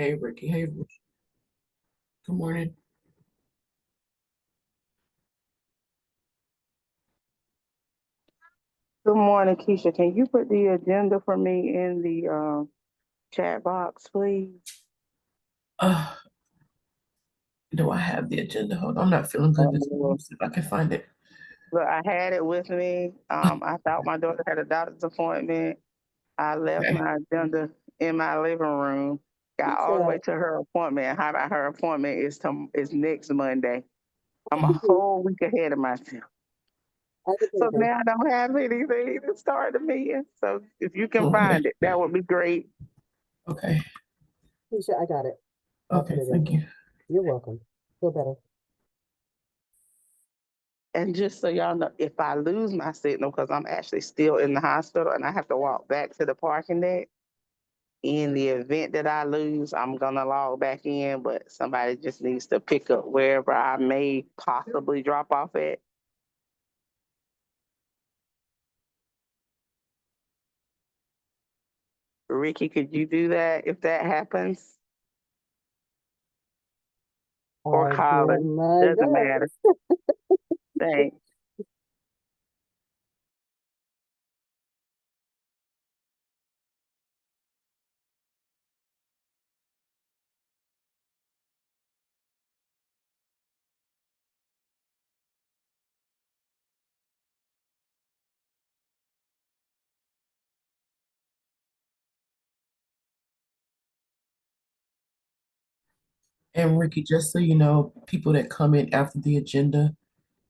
Hey, Ricky. Hey, good morning. Good morning, Keisha. Can you put the agenda for me in the chat box, please? Uh, do I have the agenda? Hold on. I'm not feeling good this morning. Uh, See if I can find it. Look, I had it with me. I thought my daughter had a doctor's appointment. I left Okay. my agenda in my living room. Got all the way to her appointment. And how about her appointment is next Monday? I'm a whole week ahead of myself. So now I don't have anything to start the meeting. So if you can Okay. find it, that would be great. Okay. Keisha, I got it. Okay, thank you. You're welcome. Feel better. And just so y'all know, if I lose my signal, because I'm actually still in the hospital and I have to walk back to the parking deck, in the event that I lose, I'm gonna log back in, but somebody just needs to pick up wherever I may possibly drop off at. Ricky, could you do that if that happens? Or Colin, doesn't matter. Thanks. And Ricky, just so you know, people that come in after the agenda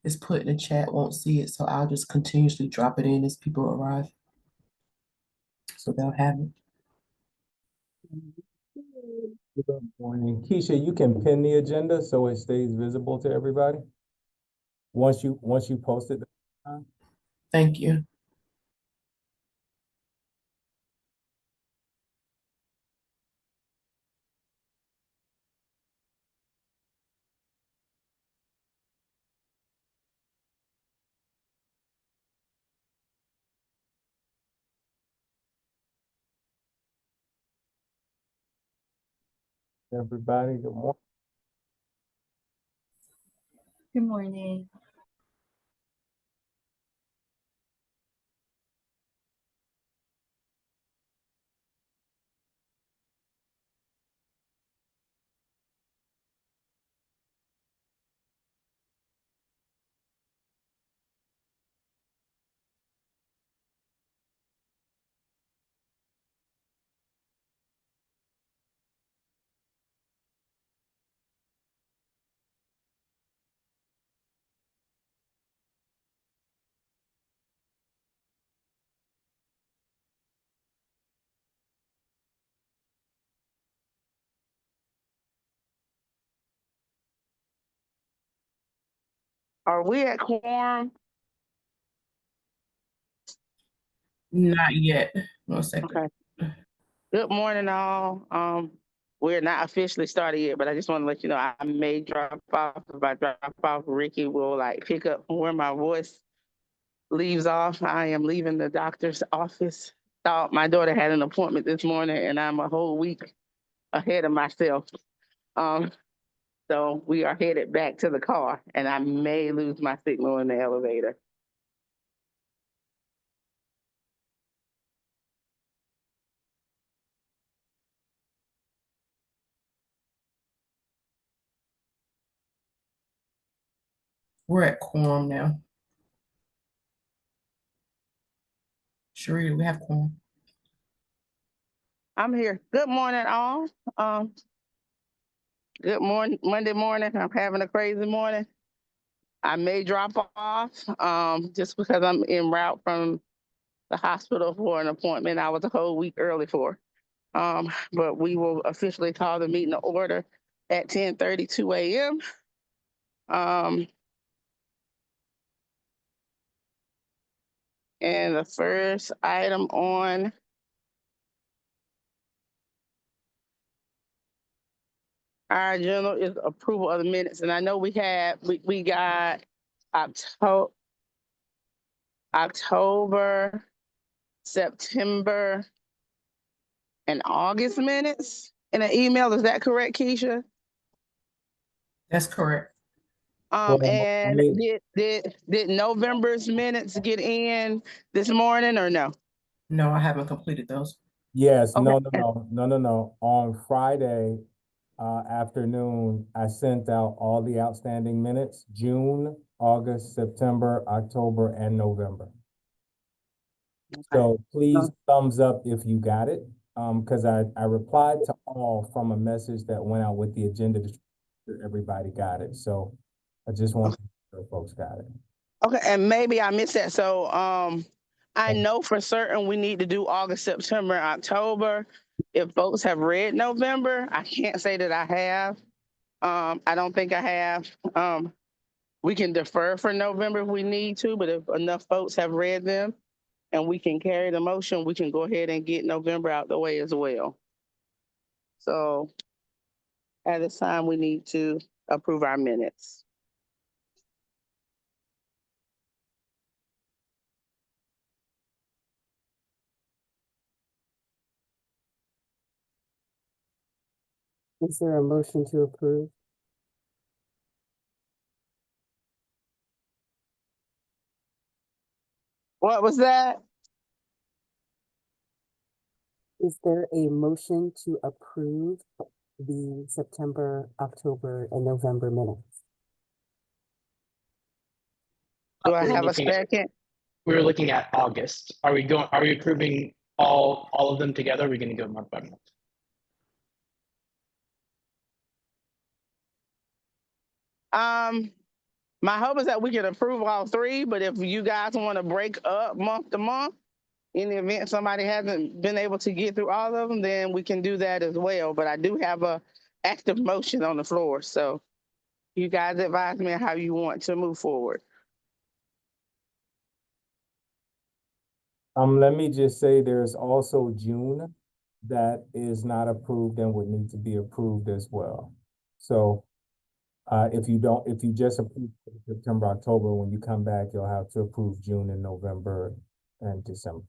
is put in the chat won't see it, so I'll just continuously drop it in as people arrive. So they'll have it. Good morning. Keisha, you can pin the agenda so it stays visible to everybody. Once you post it. Thank you. Everybody, good morning. Good morning. Are we at quorum? Not yet. 1 second. Okay. Good morning, all. We're not officially started yet, but I just want to let you know I may drop off. If I drop off, Ricky will like pick up where my voice leaves off. I am leaving the doctor's office. Thought my daughter had an appointment this morning, and I'm a whole week ahead of myself. So we are headed back to the car, and I may lose my signal in the elevator. We're at quorum now. Sheree, we have quorum. I'm here. Good morning, all. Good morning, Monday morning. I'm having a crazy morning. I may drop off just because I'm en route from the hospital for an appointment I was a whole week early for. But we will officially call the meeting to order at 10:32 a.m. And the first item on our agenda is approval of the minutes. And I know we got October, September, and August minutes in an email. Is that correct, Keisha? That's correct. And did November's minutes get in this morning or no? No, I haven't completed those. Yes, Okay. no. On Friday afternoon, I sent out all the outstanding minutes, June, August, September, October, and November. So please thumbs up if you got it. Because I replied to all from a message that went out with the agenda. Everybody got it. So I just want to make sure folks got it. Okay, and maybe I missed that. So I know for certain we need to do August, September, October. if folks have read November, I can't say that I have. I don't think I have. We can defer for November if we need to, but if enough folks have read them and we can carry the motion, we can go ahead and get November out the way as well. So at this time, we need to approve our minutes. Is there a motion to approve? What was that? Is there a motion to approve the September, October, and November minutes? Do I We're have a looking at- second? We were looking at August. Are we approving all of them together? Or are we gonna go month by month? My hope is that we can approve all three, but if you guys want to break up month to month, in the event somebody hasn't been able to get through all of them, then we can do that as well. But I do have a active motion on the floor, so you guys advise me how you want to move forward. Let me just say there's also June that is not approved and would need to be approved as well. So if you just approve September, October, when you come back, you'll have to approve June and November and December.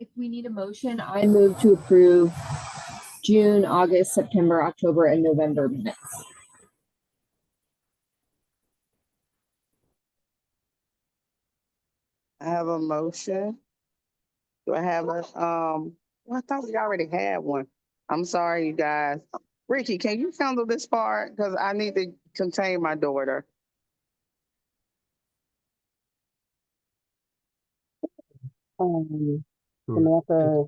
If we need a motion, I move to approve June, August, September, October, and November minutes. I have a motion. Do I have a, well, I thought we already had one. I'm sorry, you guys. Ricky, can you handle this part? Because I need to contain my daughter. Samantha,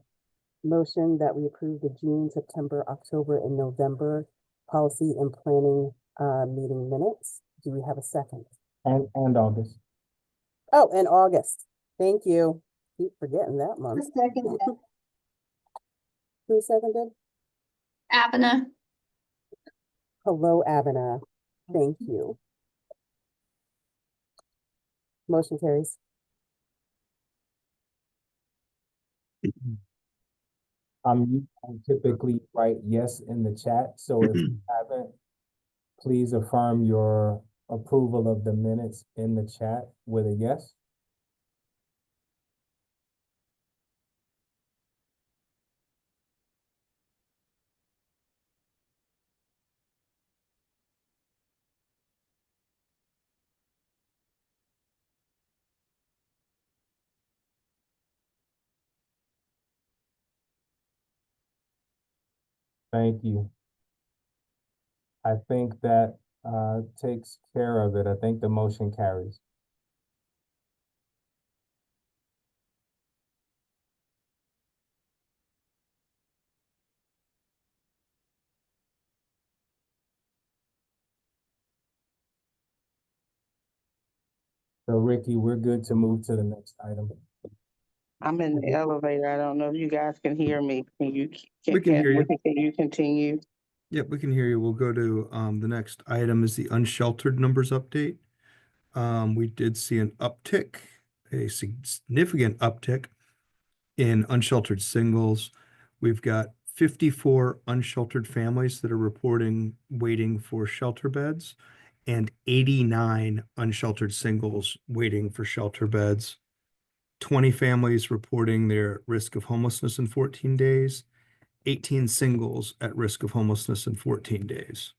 motion that we approve the June, September, October, and November policy and planning meeting minutes. Do we have a second? And August. Oh, and August. Thank you. Keep forgetting that month. Second, Who seconded? Abena. Hello, Abena. Thank you. Motion carries. You typically write yes in the chat, so if you haven't, please affirm your approval of the minutes in the chat with a yes. Thank you. I think that takes care of it. I think the motion carries. So Ricky, we're good to move to the next item. I'm in the elevator. I don't know if you guys can hear me. Can you? We can hear you. Can you continue? Yep, we can hear you. We'll go to the next item is the unsheltered numbers update. We did see an uptick, a significant uptick in unsheltered singles. We've got 54 unsheltered families that are reporting waiting for shelter beds and 89 unsheltered singles waiting for shelter beds. 20 families reporting they're at risk of homelessness in 14 days, 18 singles at risk of homelessness in 14 days.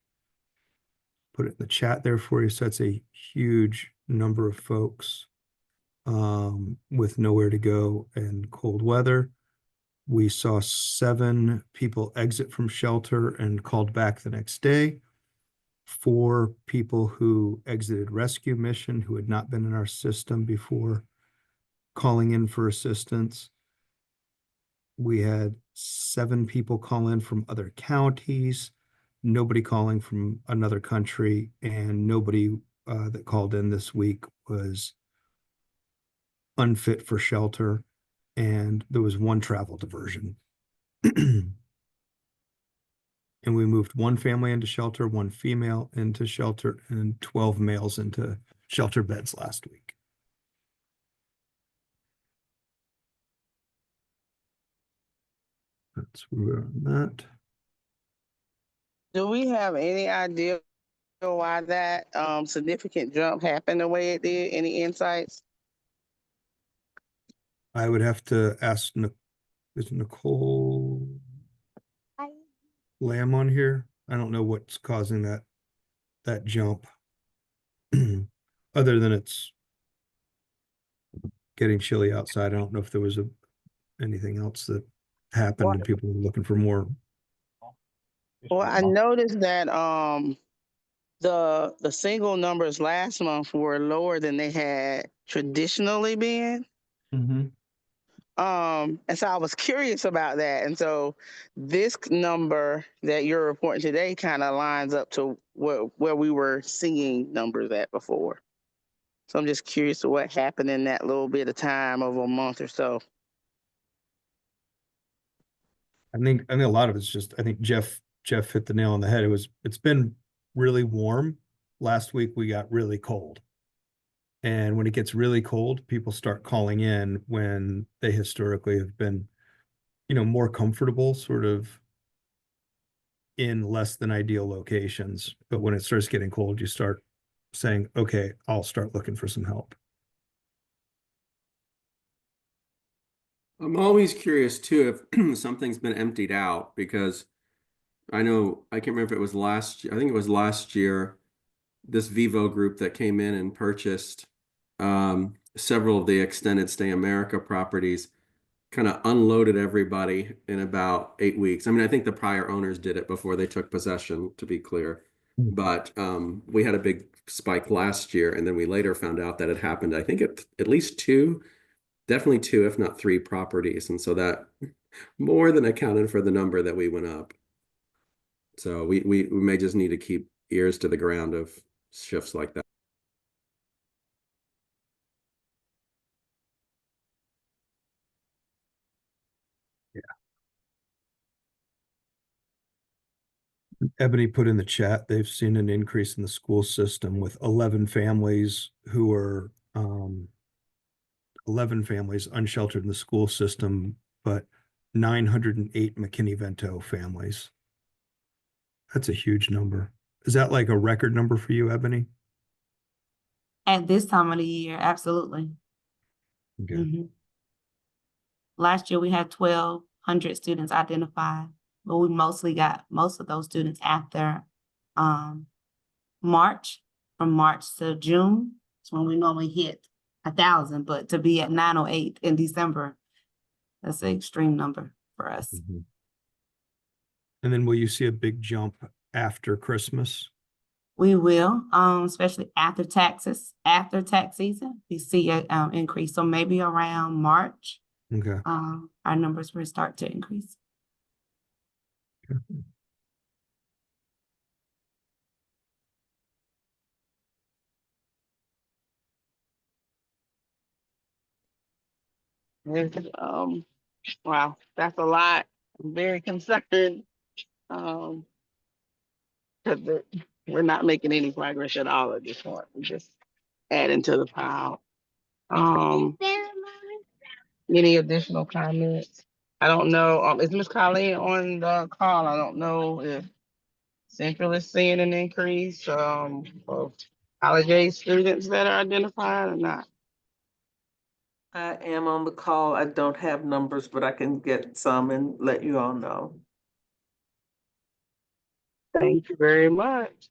Put it in the chat there for you. So that's a huge number of folks with nowhere to go and cold weather. We saw 7 people exit from shelter and called back the next day. 4 people who exited rescue mission who had not been in our system before calling in for assistance. We had 7 people call in from other counties, nobody calling from another country, and nobody that called in this week was unfit for shelter, and there was 1 travel diversion. And we moved 1 family into shelter, 1 female into shelter, and 12 males into shelter beds last week. That's where we're on that. Do we have any idea why that significant jump happened the way it did? Any insights? I would have to ask, is Nicole Lamb on here? I don't know what's causing that jump. Other than it's getting chilly outside, I don't know if there was anything else that happened and people were looking for more. Well, I noticed that the single numbers last month were lower than they had traditionally been. Mm-hmm. And so I was curious about that. And so this number that you're reporting today kind of lines up to where we were seeing numbers at before. So I'm just curious to what happened in that little bit of time of a month or so. I think a lot of it's just, I think Jeff hit the nail on the head. It's been really warm. Last week we got really cold. And when it gets really cold, people start calling in when they historically have been, more comfortable, sort of in less than ideal locations. But when it starts getting cold, you start saying, okay, I'll start looking for some help. I'm always curious too if something's been emptied out, because I know, I can't remember if it was last year, I think it was last year, this Vivo group that came in and purchased several of the extended stay America properties kind of unloaded everybody in about 8 weeks. I mean, I think the prior owners did it before they took possession, to be clear. But we had a big spike last year, and then we later found out that it happened, I think at least 2, definitely 2, if not 3 properties. And so that more than accounted for the number that we went up. So we may just need to keep ears to the ground of shifts like that. Ebony put in the chat, they've seen an increase in the school system with 11 families who are 11 families unsheltered in the school system, but 908 McKinney-Vento families. That's a huge number. Is that like a record number for you, Ebony? At this time of the year, absolutely. Okay. Mhm. Last year we had 1,200 students identified, but we mostly got most of those students after March. From March to June is when we normally hit 1,000, but to be at 908 in December, that's an extreme number for us. Mhm. And then will you see a big jump after Christmas? We will, especially after tax season, we see an increase. So maybe around March, Okay. our numbers will start to increase. Wow, that's a lot. I'm very concerned. Because we're not making any progress at all at this point. We're just adding to the pile. Any additional comments? I don't know. Is Ms. Colleen on the call? I don't know if Central is seeing an increase of college age students that are identified or not. I am on the call. I don't have numbers, but I can get some and let you all know. Thank you very much.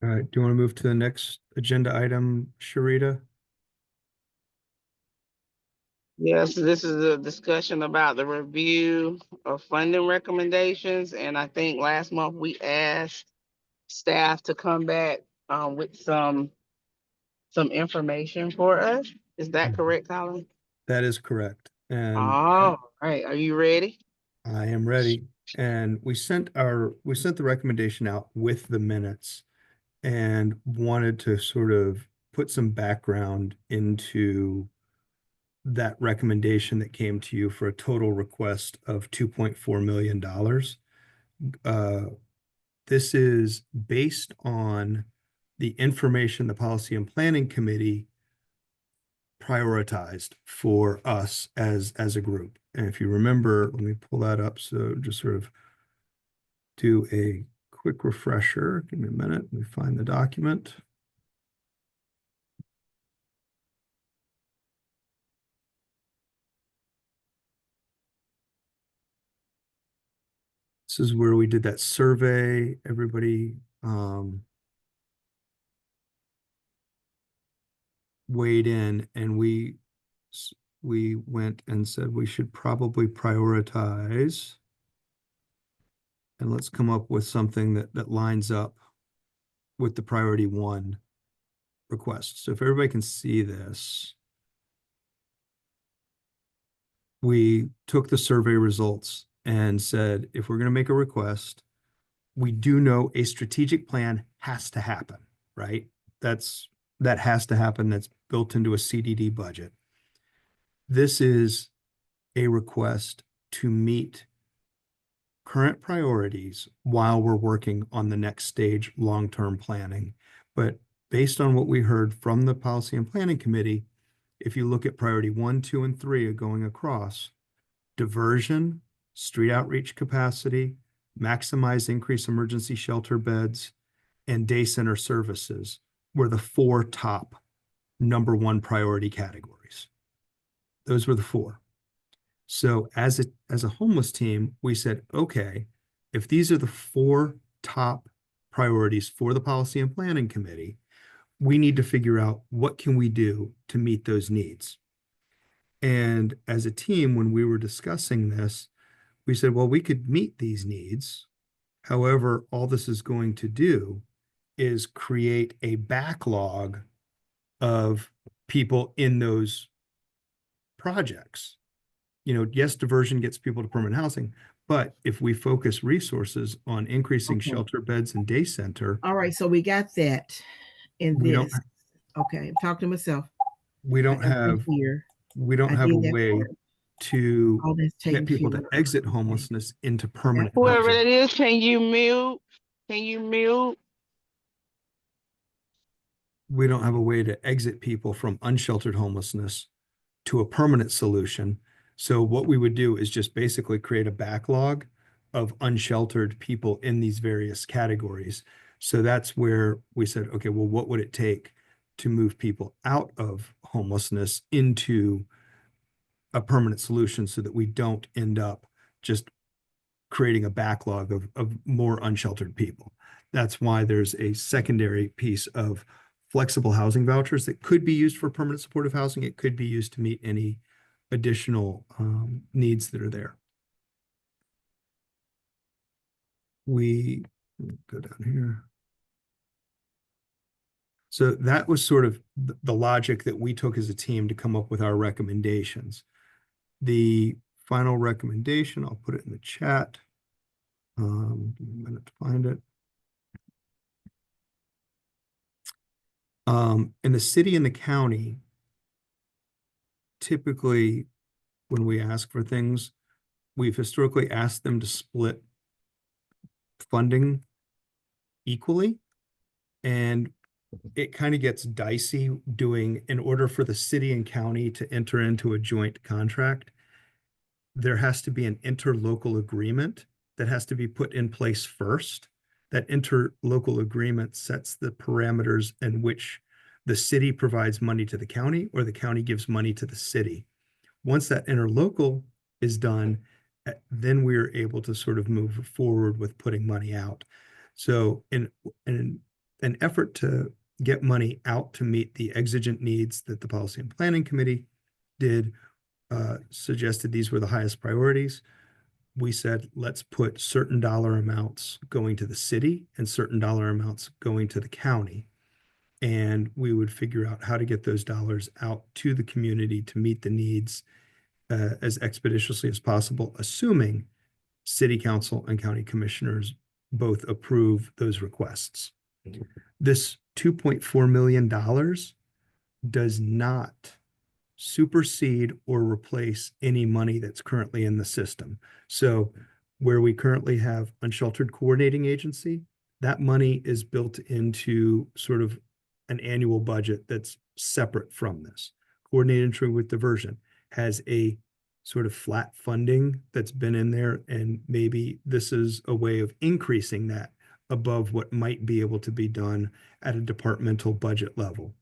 All right, do you want to move to the next agenda item, Sharita? Yes, this is a discussion about the review of funding recommendations. And I think last month we asked staff to come back with some information for us. Is that correct, Colin? That is correct. And All right, are you ready? I am ready. And we sent the recommendation out with the minutes and wanted to sort of put some background into that recommendation that came to you for a total request of $2.4 million. This is based on the information the Policy and Planning Committee prioritized for us as a group. And if you remember, let me pull that up. So just sort of do a quick refresher. Give me a minute. Let me find the document. This is where we did that survey. Everybody weighed in, and we went and said we should probably prioritize, and let's come up with something that lines up with the priority 1 request. So if everybody can see this, we took the survey results and said, if we're going to make a request, we do know a strategic plan has to happen, right? That has to happen. That's built into a CDD budget. This is a request to meet current priorities while we're working on the next stage long-term planning. But based on what we heard from the Policy and Planning Committee, if you look at priority 1, 2, and 3 going across, diversion, street outreach capacity, maximize increase emergency shelter beds, and day center services were the 4 top number 1 priority categories. Those were the 4. So as a homeless team, we said, okay, if these are the 4 top priorities for the Policy and Planning Committee, we need to figure out what can we do to meet those needs. And as a team, when we were discussing this, we said, well, we could meet these needs. However, all this is going to do is create a backlog of people in those projects. You know, yes, diversion gets people to permanent housing, but if we focus resources on increasing shelter beds and day center. All right, so we got that in we this. Okay, I'm talking to myself. We don't have a way to get people to exit homelessness into permanent Whoever housing. it is, can you mute? Can you mute? We don't have a way to exit people from unsheltered homelessness to a permanent solution. So what we would do is just basically create a backlog of unsheltered people in these various categories. So that's where we said, okay, well, what would it take to move people out of homelessness into a permanent solution so that we don't end up just creating a backlog of more unsheltered people. That's why there's a secondary piece of flexible housing vouchers that could be used for permanent supportive housing. It could be used to meet any additional needs that are there. We go down here. So that was sort of the logic that we took as a team to come up with our recommendations. The final recommendation, I'll put it in the chat. Give me a minute to find it. In the city and the county, typically when we ask for things, we've historically asked them to split funding equally. And it kind of gets dicey doing, in order for the city and county to enter into a joint contract, there has to be an interlocal agreement that has to be put in place first. That interlocal agreement sets the parameters in which the city provides money to the county or the county gives money to the city. Once that interlocal is done, then we are able to sort of move forward with putting money out. So in an effort to get money out to meet the exigent needs that the Policy and Planning Committee did, suggested these were the highest priorities. We said, let's put certain dollar amounts going to the city and certain dollar amounts going to the county. And we would figure out how to get those dollars out to the community to meet the needs as expeditiously as possible, assuming city council and county commissioners both approve those requests. This $2.4 million does not supersede or replace any money that's currently in the system. So where we currently have unsheltered coordinating agency, that money is built into sort of an annual budget that's separate from this. Coordinated entry with diversion has a sort of flat funding that's been in there, and maybe this is a way of increasing that above what might be able to be done at a departmental budget level.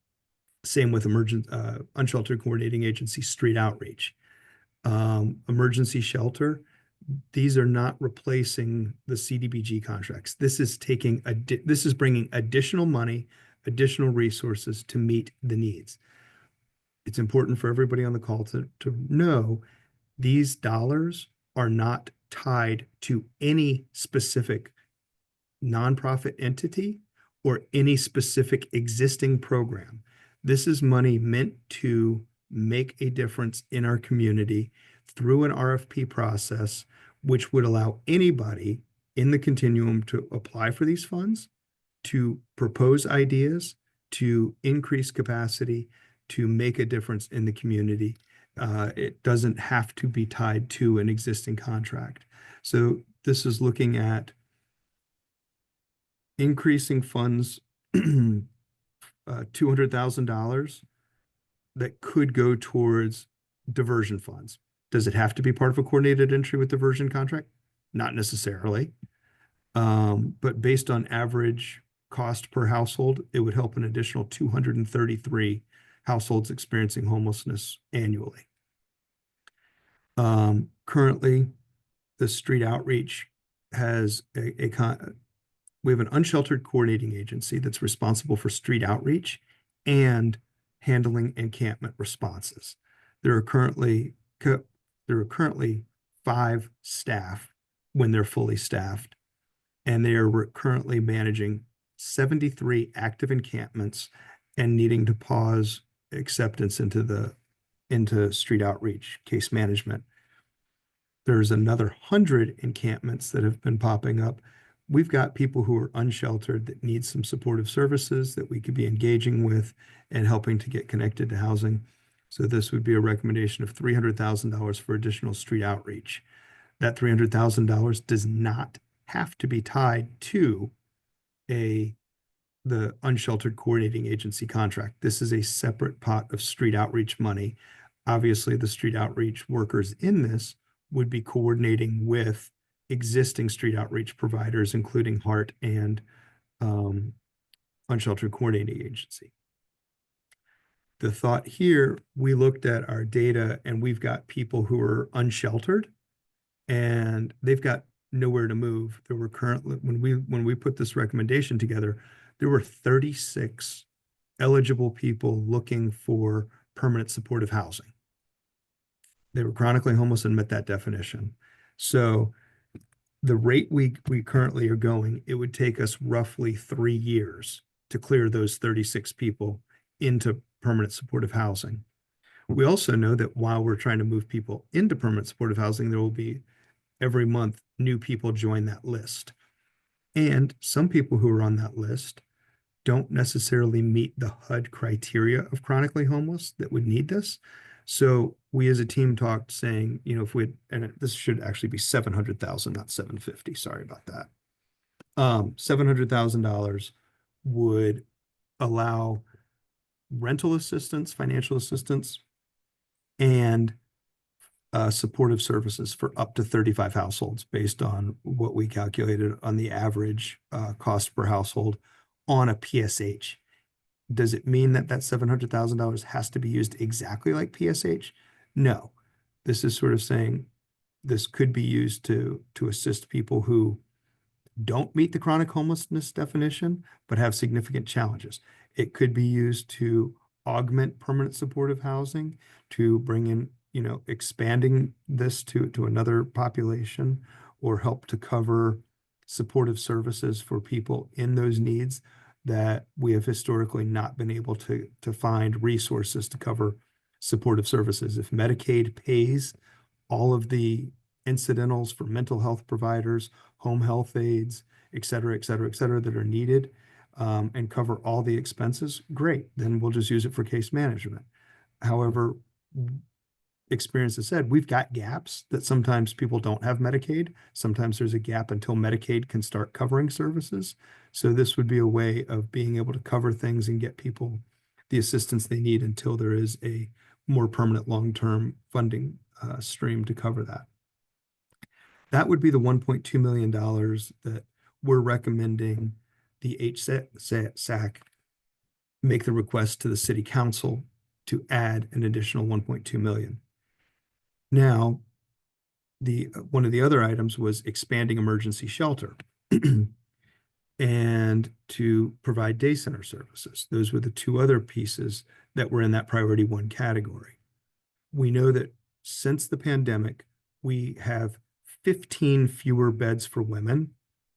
Same with unsheltered coordinating agency street outreach. Emergency shelter, these are not replacing the CDBG contracts. This is bringing additional money, additional resources to meet the needs. It's important for everybody on the call to know these dollars are not tied to any specific nonprofit entity or any specific existing program. This is money meant to make a difference in our community through an RFP process, which would allow anybody in the continuum to apply for these funds, to propose ideas, to increase capacity, to make a difference in the community. It doesn't have to be tied to an existing contract. So this is looking at increasing funds, $200,000 that could go towards diversion funds. Does it have to be part of a coordinated entry with diversion contract? Not necessarily. But based on average cost per household, it would help an additional 233 households experiencing homelessness annually. Currently, the street outreach has we have an unsheltered coordinating agency that's responsible for street outreach and handling encampment responses. There are currently 5 staff when they're fully staffed, and they are currently managing 73 active encampments and needing to pause acceptance into street outreach case management. There's another 100 encampments that have been popping up. We've got people who are unsheltered that need some supportive services that we could be engaging with and helping to get connected to housing. So this would be a recommendation of $300,000 for additional street outreach. That $300,000 does not have to be tied to the unsheltered coordinating agency contract. This is a separate pot of street outreach money. Obviously, the street outreach workers in this would be coordinating with existing street outreach providers, including HART and Unsheltered Coordinating Agency. The thought here, we looked at our data and we've got people who are unsheltered and they've got nowhere to move. There were currently, when we put this recommendation together, there were 36 eligible people looking for permanent supportive housing. They were chronically homeless and met that definition. So the rate we currently are going, it would take us roughly 3 years to clear those 36 people into permanent supportive housing. We also know that while we're trying to move people into permanent supportive housing, there will be every month new people join that list. And some people who are on that list don't necessarily meet the HUD criteria of chronically homeless that would need this. So we as a team talked saying, you know, if we, and this should actually be 700,000, not 750, sorry about that. $700,000 would allow rental assistance, financial assistance, and supportive services for up to 35 households based on what we calculated on the average cost per household on a PSH. Does it mean that that $700,000 has to be used exactly like PSH? No. This is sort of saying this could be used to assist people who don't meet the chronic homelessness definition, but have significant challenges. It could be used to augment permanent supportive housing, to bring in, you know, expanding this to another population, or help to cover supportive services for people in those needs. that we have historically not been able to find resources to cover supportive services. If Medicaid pays all of the incidentals for mental health providers, home health aides, et cetera, et cetera, et cetera, that are needed, and cover all the expenses, great. Then we'll just use it for case management. However, experience has said we've got gaps that sometimes people don't have Medicaid. Sometimes there's a gap until Medicaid can start covering services. So this would be a way of being able to cover things and get people the assistance they need until there is a more permanent long-term funding stream to cover that. That would be the $1.2 million that we're recommending the HSAC make the request to the city council to add an additional 1.2 million. Now, one of the other items was expanding emergency shelter and to provide day center services. Those were the two other pieces that were in that priority 1 category. We know that since the pandemic, we have 15 fewer beds for women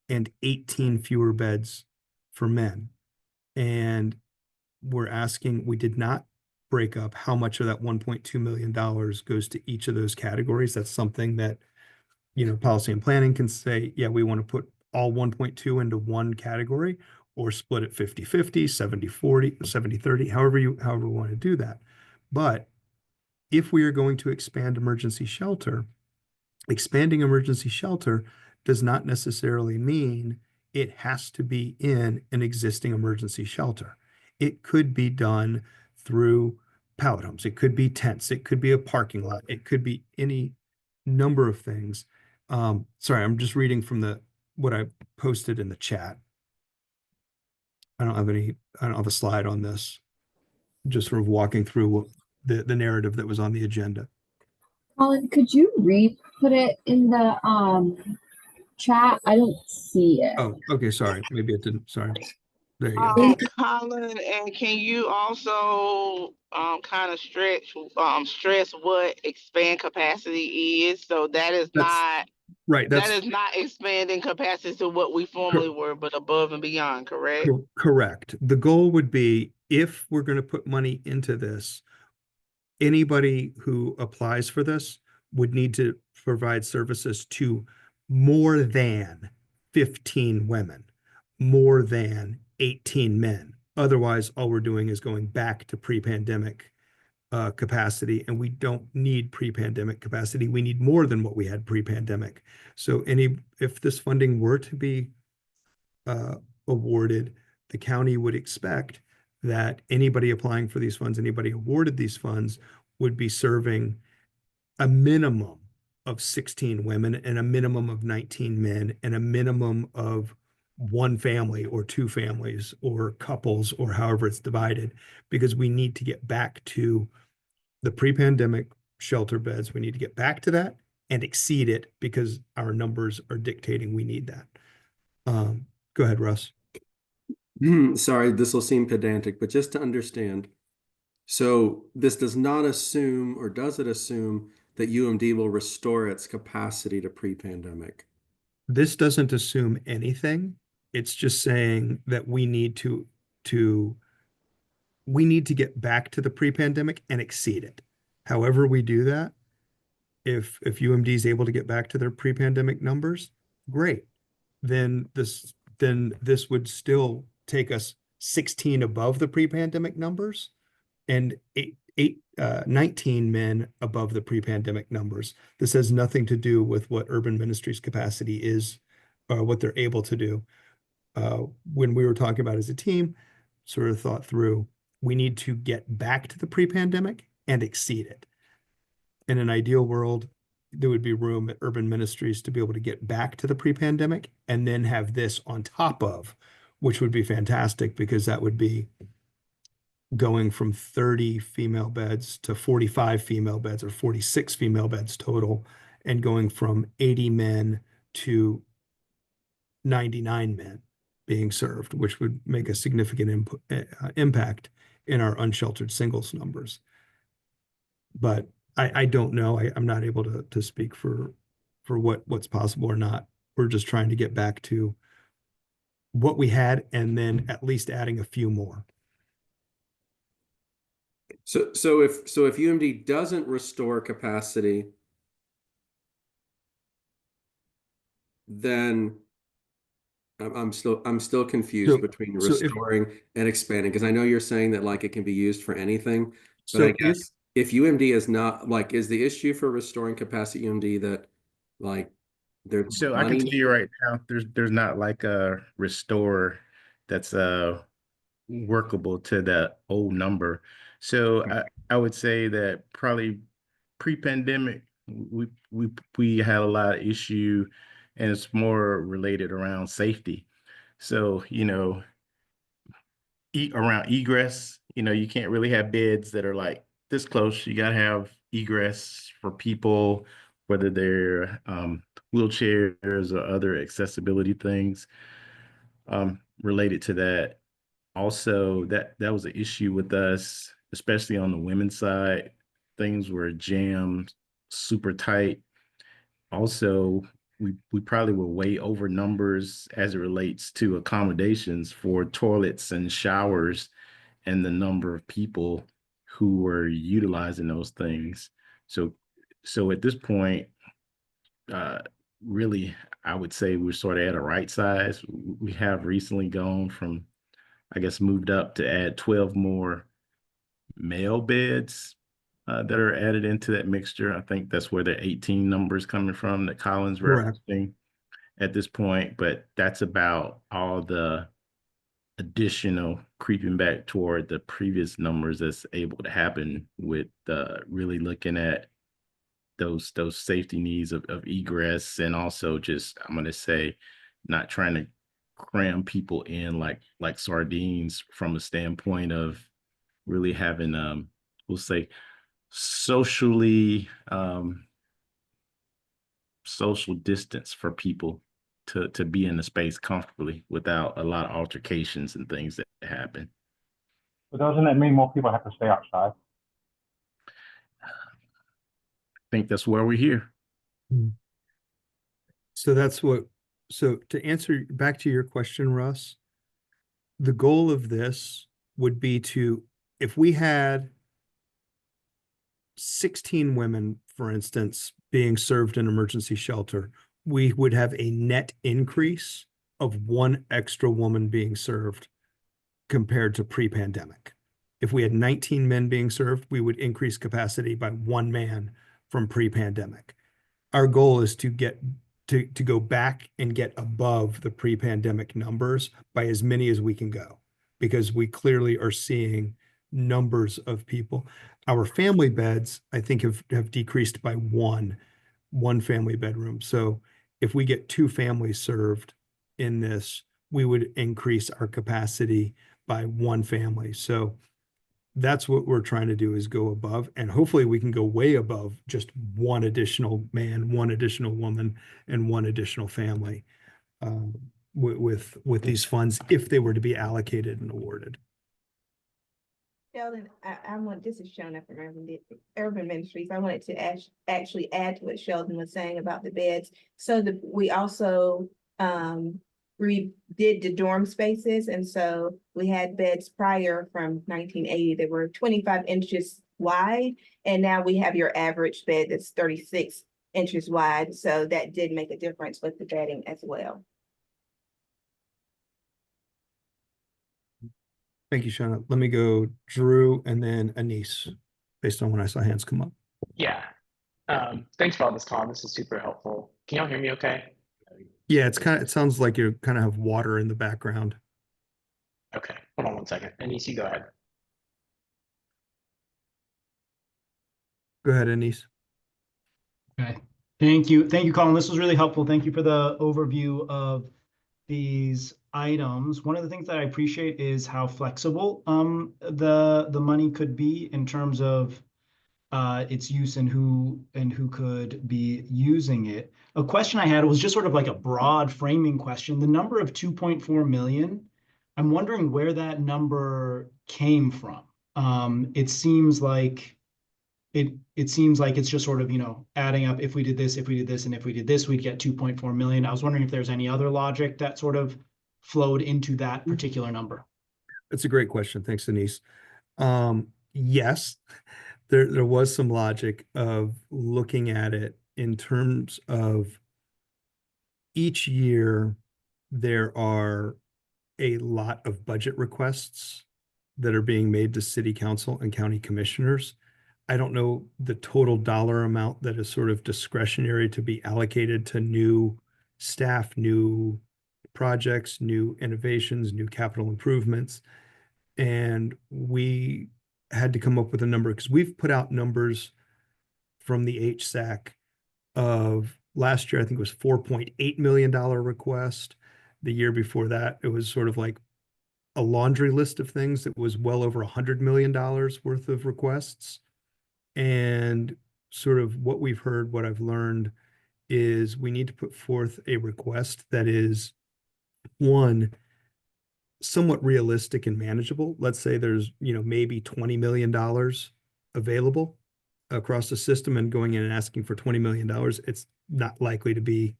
and 18 fewer beds for men. And we're asking, we did not break up how much of that $1.2 million goes to each of those categories. That's something that, policy and planning can say, yeah, we want to put all 1.2 into one category, or split it 50-50, 70-40, 70-30, however we want to do that. But if we are going to expand emergency shelter, expanding emergency shelter does not necessarily mean it has to be in an existing emergency shelter. It could be done through pallet homes. It could be tents. It could be a parking lot. It could be any number of things. Sorry, I'm just reading from what I posted in the chat. I don't have a slide on this. Just sort of walking through the narrative that was on the agenda. Colin, could you re-put it in the chat? I don't see it. Oh, okay, sorry. Maybe it didn't. Sorry. There you go. Colin, and can you also kind of stress what expand capacity is? So that is not right. That is not expanding capacity to what we formerly were, but above and beyond, correct? Correct. The goal would be, if we're going to put money into this, anybody who applies for this would need to provide services to more than 15 women, more than 18 men. Otherwise, all we're doing is going back to pre-pandemic capacity, and we don't need pre-pandemic capacity. We need more than what we had pre-pandemic. So if this funding were to be awarded, the county would expect that anybody applying for these funds, anybody awarded these funds, would be serving a minimum of 16 women and a minimum of 19 men and a minimum of one family or two families or couples or however it's divided, because we need to get back to the pre-pandemic shelter beds. We need to get back to that and exceed it because our numbers are dictating we need that. Go ahead, Russ. Sorry, this will seem pedantic, but just to understand. So this does not assume, or does it assume, that UMD will restore its capacity to pre-pandemic? This doesn't assume anything. It's just saying that we need to get back to the pre-pandemic and exceed it. However we do that, if UMD is able to get back to their pre-pandemic numbers, great. Then this would still take us 16 above the pre-pandemic numbers and 19 men above the pre-pandemic numbers. This has nothing to do with what Urban Ministries capacity is or what they're able to do. When we were talking about as a team, sort of thought through, we need to get back to the pre-pandemic and exceed it. In an ideal world, there would be room at Urban Ministries to be able to get back to the pre-pandemic and then have this on top of, which would be fantastic, because that would be going from 30 female beds to 45 female beds or 46 female beds total, and going from 80 men to 99 men being served, which would make a significant impact in our unsheltered singles numbers. But I don't know. I'm not able to speak for what's possible or not. We're just trying to get back to what we had and then at least adding a few more. So if UMD doesn't restore capacity, then I'm still confused So- between so if- restoring and expanding, because I know you're saying that like it can be used for anything, but So I guess if UMD is not like, is the issue for restoring capacity UMD that like there's So I can money? tell you right now, there's not like a restore that's workable to the old number. So I would say that probably pre-pandemic we had a lot of issue, and it's more related around safety. So around egress, you can't really have beds that are like this close. You got to have egress for people, whether they're wheelchairs or other accessibility things related to that. Also, that was an issue with us, especially on the women's side. Things were jammed super tight. Also, we probably were way over numbers as it relates to accommodations for toilets and showers and the number of people who were utilizing those things. So at this point, really, I would say we're sort of at a right size. We have recently gone from, I guess, moved up to add 12 more male beds that are added into that mixture. I think that's where the 18 numbers coming from that Colin's Correct. referencing at this point, but that's about all the additional creeping back toward the previous numbers that's able to happen with really looking at those safety needs of egress, and also just, I'm going to say, not trying to cram people in like sardines from a standpoint of really having we'll say socially social distance for people to be in the space comfortably without a lot of altercations and things that happen. But doesn't it mean more people have to stay outside? I think that's where we're here. So so to answer back to your question, Russ, the goal of this would be to, if we had 16 women, for instance, being served in emergency shelter, we would have a net increase of one extra woman being served compared to pre-pandemic. If we had 19 men being served, we would increase capacity by one man from pre-pandemic. Our goal is to get to go back and get above the pre-pandemic numbers by as many as we can go, because we clearly are seeing numbers of people. Our family beds, I think, have decreased by one family bedroom. So if we get 2 families served in this, we would increase our capacity by 1 family. So that's what we're trying to do, is go above, and hopefully we can go way above just 1 additional man, 1 additional woman, and 1 additional family with these funds, if they were to be allocated and awarded. Sheldon, this is Shona from Urban Ministries. I wanted to actually add to what Sheldon was saying about the beds. So we also redid the dorm spaces. And so we had beds prior from 1980 that were 25 inches wide. And now we have your average bed that's 36 inches wide. So that did make a difference with the bedding as well. Thank you, Shauna. Let me go Drew and then Anise, based on when I saw hands come up. Yeah. Thanks for all this, Colin. This is super helpful. Can y'all hear me okay? Yeah, it sounds like you kind of have water in the background. Okay, hold on 1 second. Anise, you go ahead. Go ahead, Anise. Okay. Thank you, Colin. This was really helpful. Thank you for the overview of these items. One of the things that I appreciate is how flexible the money could be in terms of its use and who could be using it. A question I had was just sort of like a broad framing question. The number of 2.4 million, I'm wondering where that number came from. It seems like it's just sort of, adding up, if we did this, and if we did this, we'd get 2.4 million. I was wondering if there's any other logic that sort of flowed into that particular number? That's a great question. Thanks, Denise. Yes, there was some logic of looking at it in terms of each year there are a lot of budget requests that are being made to city council and county commissioners. I don't know the total dollar amount that is sort of discretionary to be allocated to new staff, new projects, new innovations, new capital improvements. And we had to come up with a number because we've put out numbers from the HSAC of last year, I think it was $4.8 million request. The year before that, it was sort of like a laundry list of things that was well over $100 million worth of requests. And sort of what we've heard, what I've learned is we need to put forth a request that is, one, somewhat realistic and manageable. Let's say there's, maybe $20 million available across the system, and going in and asking for $20 million, it's not likely to be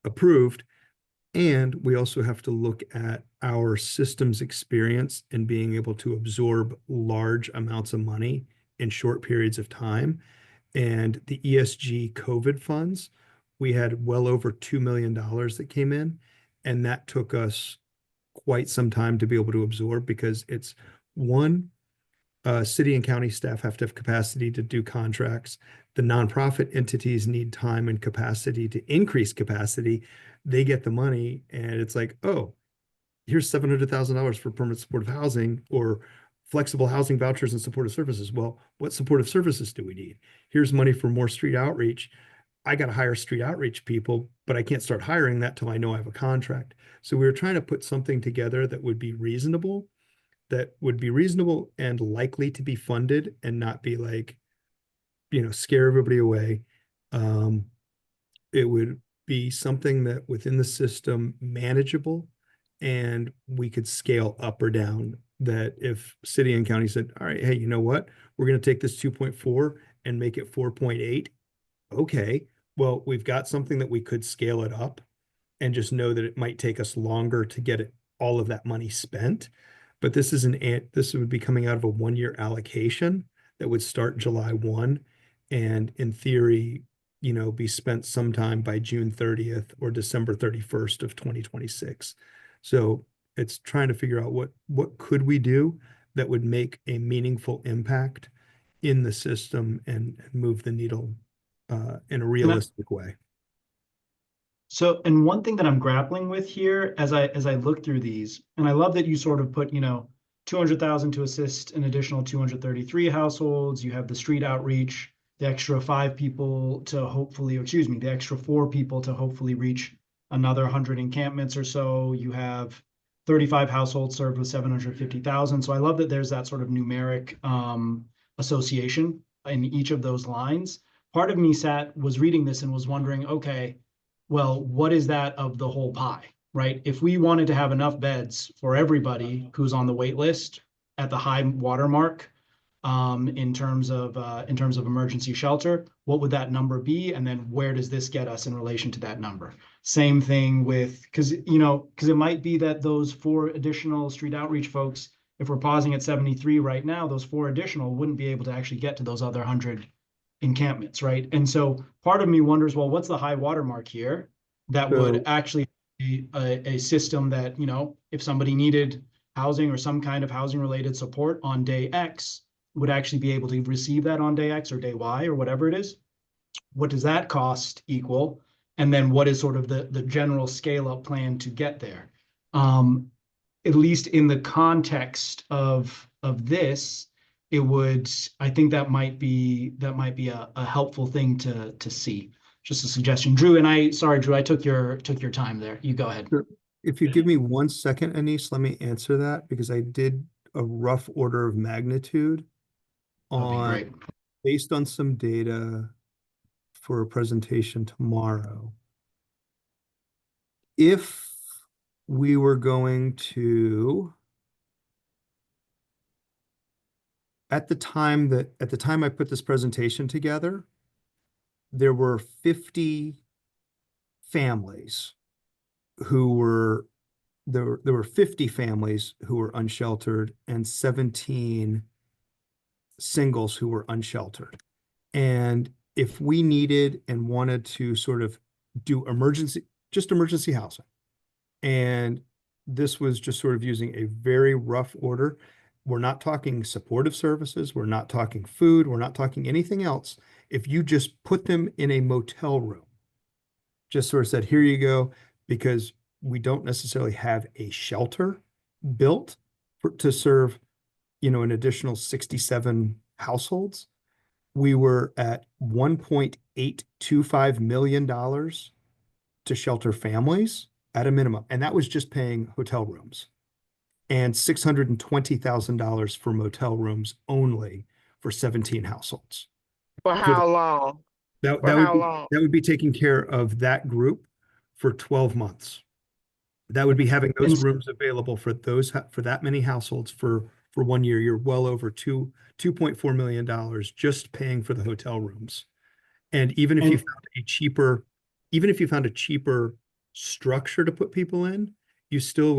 approved. And we also have to look at our system's experience in being able to absorb large amounts of money in short periods of time. And the ESG COVID funds, we had well over $2 million that came in, and that took us quite some time to be able to absorb, because it's one, city and county staff have to have capacity to do contracts. The nonprofit entities need time and capacity to increase capacity. They get the money and it's like, oh, here's $700,000 for permanent supportive housing or flexible housing vouchers and supportive services. Well, what supportive services do we need? Here's money for more street outreach. I got to hire street outreach people, but I can't start hiring that till I know I have a contract. So we were trying to put something together that would be reasonable and likely to be funded and not be like, scare everybody away. It would be something that within the system manageable, and we could scale up or down. That if city and county said, all right, hey, you know what? We're going to take this 2.4 and make it 4.8. Okay, well, we've got something that we could scale it up, and just know that it might take us longer to get all of that money spent. But this would be coming out of a 1-year allocation that would start July 1, and in theory, be spent sometime by June 30th or December 31st of 2026. So it's trying to figure out what could we do that would make a meaningful impact in the system and move the needle in a realistic way. So, and one thing that I'm grappling with here as I look through these, and I love that you sort of put, 200,000 to assist an additional 233 households. You have the street outreach, the extra 5 people to hopefully, the extra 4 people to hopefully reach another 100 encampments or so. You have 35 households served with 750,000. So I love that there's that sort of numeric association in each of those lines. Part of me was reading this and was wondering, okay, well, what is that of the whole pie, right? If we wanted to have enough beds for everybody who's on the wait list at the high watermark, in terms of emergency shelter, what would that number be? And then where does this get us in relation to that number? Same thing with, because it might be that those 4 additional street outreach folks, if we're pausing at 73 right now, those 4 additional wouldn't be able to actually get to those other 100 encampments, right? And so part of me wonders, well, what's the high watermark here that would actually be a system that, if somebody needed housing or some kind of housing related support on day X, would actually be able to receive that on day X or day Y or whatever it is. What does that cost equal? And then what is sort of the general scale up plan to get there? At least in the context of this, I think that might be a helpful thing to see. Just a suggestion. Drew, sorry, Drew, I took your time there. You go ahead. Sure. If you give me 1 second, Anise, let me answer that, because I did a rough order of magnitude based on some data for a presentation tomorrow. If we were going to, at the time I put this presentation together, there were 50 families who were there were 50 families who were unsheltered and 17 singles who were unsheltered. And if we needed and wanted to sort of do just emergency housing, and this was just sort of using a very rough order, we're not talking supportive services, we're not talking food, we're not talking anything else. If you just put them in a motel room, just sort of said, here you go, because we don't necessarily have a shelter built to serve, an additional 67 households. We were at $1.825 million to shelter families at a minimum. And that was just paying hotel rooms, and $620,000 for motel rooms only for 17 households. For how long? That For how would long? that would be taking care of that group for 12 months. That would be having those rooms available for that many households for 1 year. You're well over $2.4 million just paying for the hotel rooms. And even if you found a cheaper structure to put people in, you would still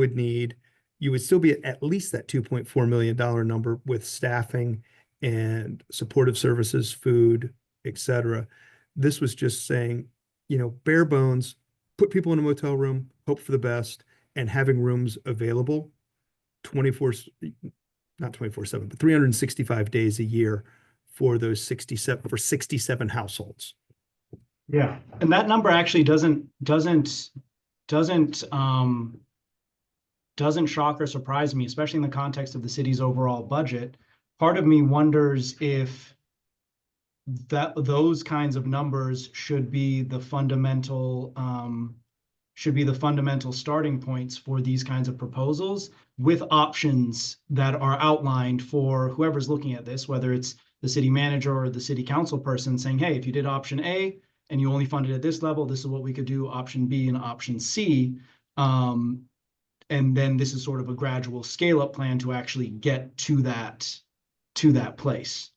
be at least that $2.4 million number with staffing and supportive services, food, etc. This was just saying, bare bones, put people in a motel room, hope for the best, and having rooms available not 24/7, but 365 days a year for those 67 households. Yeah, and that number actually doesn't shock or surprise me, especially in the context of the city's overall budget. Part of me wonders if those kinds of numbers should be the fundamental starting points for these kinds of proposals, with options that are outlined for whoever's looking at this, whether it's the city manager or the city council person, saying, hey, if you did option A and you only funded at this level, this is what we could do, option B and option C. And then this is sort of a gradual scale up plan to actually get to that place.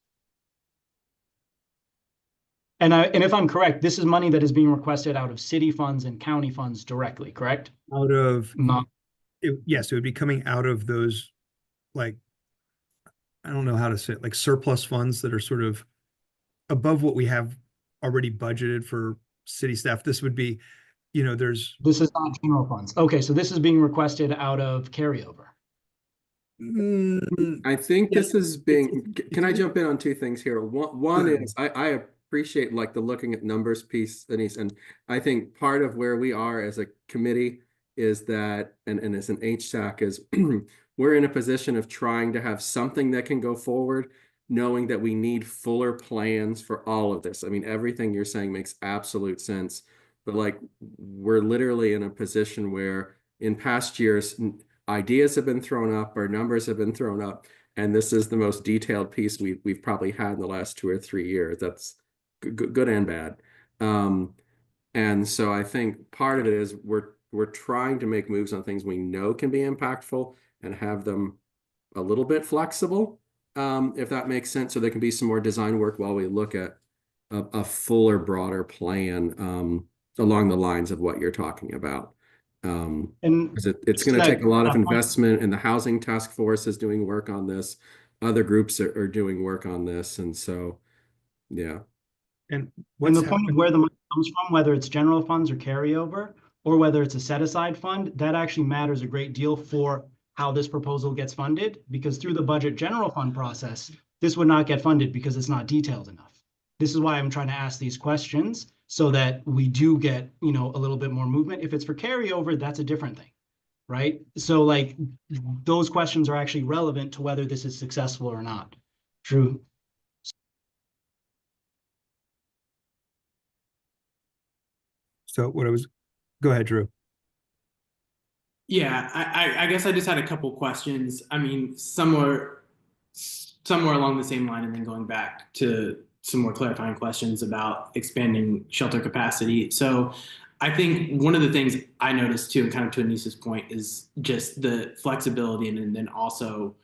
And if I'm correct, this is money that is being requested out of city funds and county funds directly, correct? Yes, it would be coming out of those, I don't know how to say it, like surplus funds that are sort of above what we have already budgeted for city staff. This would be, this is not general funds. Okay, so this is being requested out of carryover. I think this is being, can I jump in on two things here? One is I appreciate the looking at numbers piece, Denise, and I think part of where we are as a committee is that, and as an HSAC, is we're in a position of trying to have something that can go forward, knowing that we need fuller plans for all of this. I mean, everything you're saying makes absolute sense, but we're literally in a position where in past years, ideas have been thrown up or numbers have been thrown up, and this is the most detailed piece we've probably had in the last 2 or 3 years. That's good and bad. And so I think part of it is we're trying to make moves on things we know can be impactful and have them a little bit flexible, if that makes sense, so there can be some more design work while we look at a fuller, broader plan along the lines of what you're talking about. And it's going to take a lot of investment, and the housing task force is doing work on this. Other groups are doing work on this. And so, yeah. And the point of where the money comes from, whether it's general funds or carryover, or whether it's a set-aside fund, that actually matters a great deal for how this proposal gets funded, because through the budget general fund process, this would not get funded because it's not detailed enough. This is why I'm trying to ask these questions, so that we do get, a little bit more movement. If it's for carryover, that's a different thing, right? So those questions are actually relevant to whether this is successful or not. True. So go ahead, Drew. Yeah, I guess I just had a couple questions. I mean, somewhere along the same line, and then going back to some more clarifying questions about expanding shelter capacity. So I think one of the things I noticed too, and kind of to Anissa's point, is just the flexibility and then also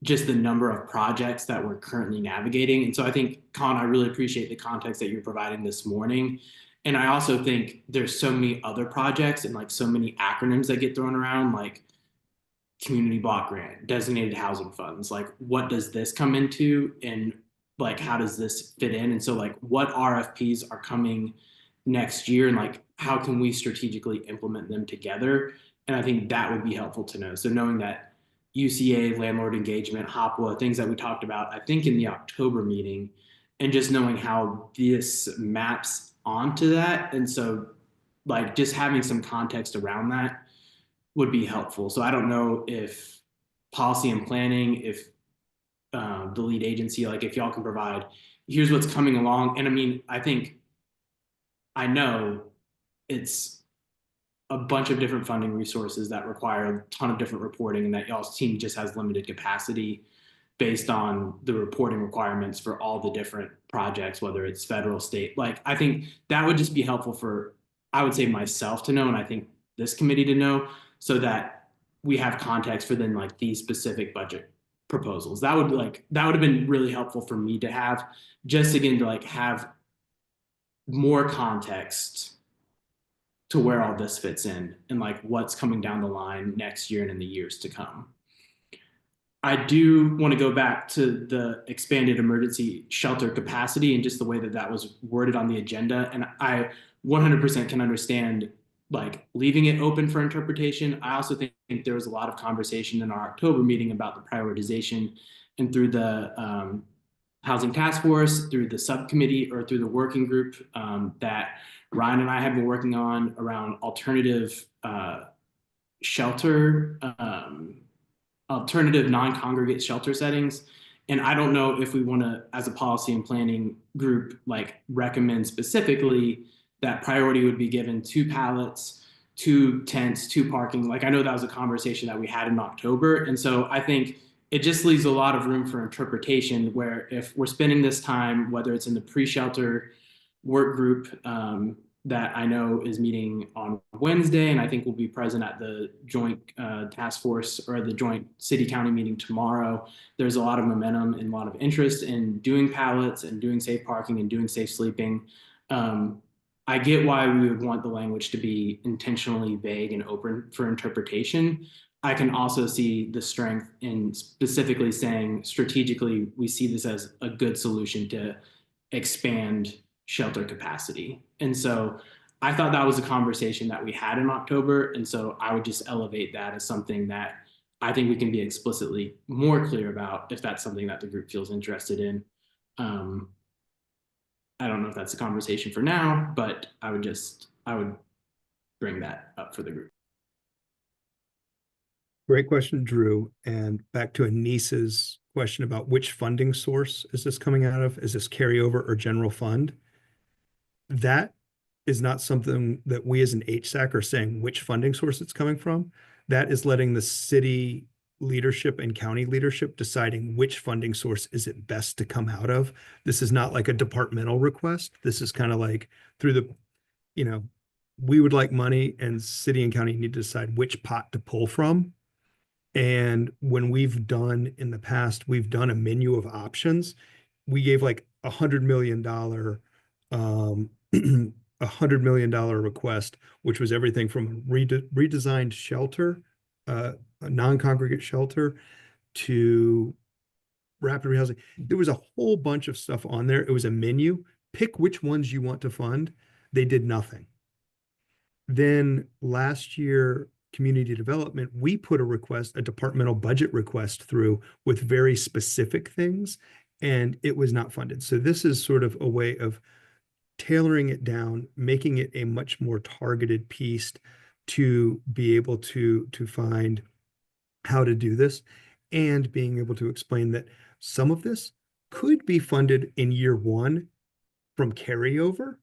just the number of projects that we're currently navigating. And so I think, Colin, I really appreciate the context that you're providing this morning. And I also think there's so many other projects and like so many acronyms that get thrown around, like community block grant, designated housing funds. Like, what does this come into, and like, how does this fit in? And so like, what RFPs are coming next year, and like, how can we strategically implement them together? And I think that would be helpful to know. So knowing that UCA, landlord engagement, HOPWA, things that we talked about, I think in the October meeting, and just knowing how this maps onto that. And so like just having some context around that would be helpful. So I don't know if policy and planning, if the lead agency, like if y'all can provide, here's what's coming along. And I mean, I know it's a bunch of different funding resources that require a ton of different reporting, and that y'all's team just has limited capacity based on the reporting requirements for all the different projects, whether it's federal, state. Like, I think that would just be helpful for, I would say, myself to know, and I think this committee to know, so that we have context for then like these specific budget proposals. That would have been really helpful for me to have, just again to like have more context to where all this fits in and like what's coming down the line next year and in the years to come. I do want to go back to the expanded emergency shelter capacity and just the way that that was worded on the agenda. And I 100% can understand like leaving it open for interpretation. I also think there was a lot of conversation in our October meeting about the prioritization, and through the housing task force, through the subcommittee, or through the working group that Ryan and I have been working on around alternative shelter, alternative non-congregate shelter settings. And I don't know if we want to, as a policy and planning group, like recommend specifically that priority would be given to pallets, to tents, to parking. Like, I know that was a conversation that we had in October. And so I think it just leaves a lot of room for interpretation, where if we're spending this time, whether it's in the pre-shelter work group that I know is meeting on Wednesday, and I think will be present at the joint task force or the joint city county meeting tomorrow, there's a lot of momentum and a lot of interest in doing pallets and doing safe parking and doing safe sleeping. I get why we would want the language to be intentionally vague and open for interpretation. I can also see the strength in specifically saying strategically, we see this as a good solution to expand shelter capacity. And so I thought that was a conversation that we had in October. And so I would just elevate that as something that I think we can be explicitly more clear about, if that's something that the group feels interested in. I don't know if that's a conversation for now, but I would bring that up for the group. Great question, Drew. And back to Anissa's question about which funding source is this coming out of? Is this carryover or general fund? That is not something that we as an HSAC are saying which funding source it's coming from. That is letting the city leadership and county leadership deciding which funding source is it best to come out of. This is not like a departmental request. This is kind of like through the, we would like money, and city and county need to decide which pot to pull from. And when we've done in the past, we've done a menu of options. We gave like $100 million $100 million request, which was everything from redesigned shelter, a non-congregate shelter, to rapid rehousing. There was a whole bunch of stuff on there. It was a menu. Pick which ones you want to fund. They did nothing. Then last year, community development, we put a departmental budget request through with very specific things, and it was not funded. So this is sort of a way of tailoring it down, making it a much more targeted piece to be able to find how to do this, and being able to explain that some of this could be funded in year one from carryover,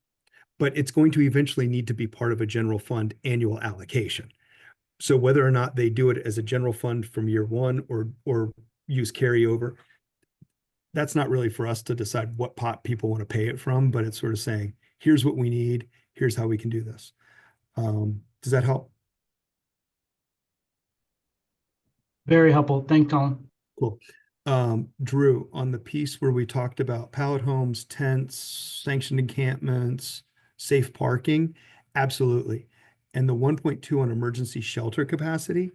but it's going to eventually need to be part of a general fund annual allocation. So whether or not they do it as a general fund from year one or use carryover, that's not really for us to decide what pot people want to pay it from, but it's sort of saying, here's what we need, here's how we can do this. Does that help? Very helpful. Thanks, Colin. Cool. Drew, on the piece where we talked about pallet homes, tents, sanctioned encampments, Safe parking, absolutely. And the 1.2 on emergency shelter capacity,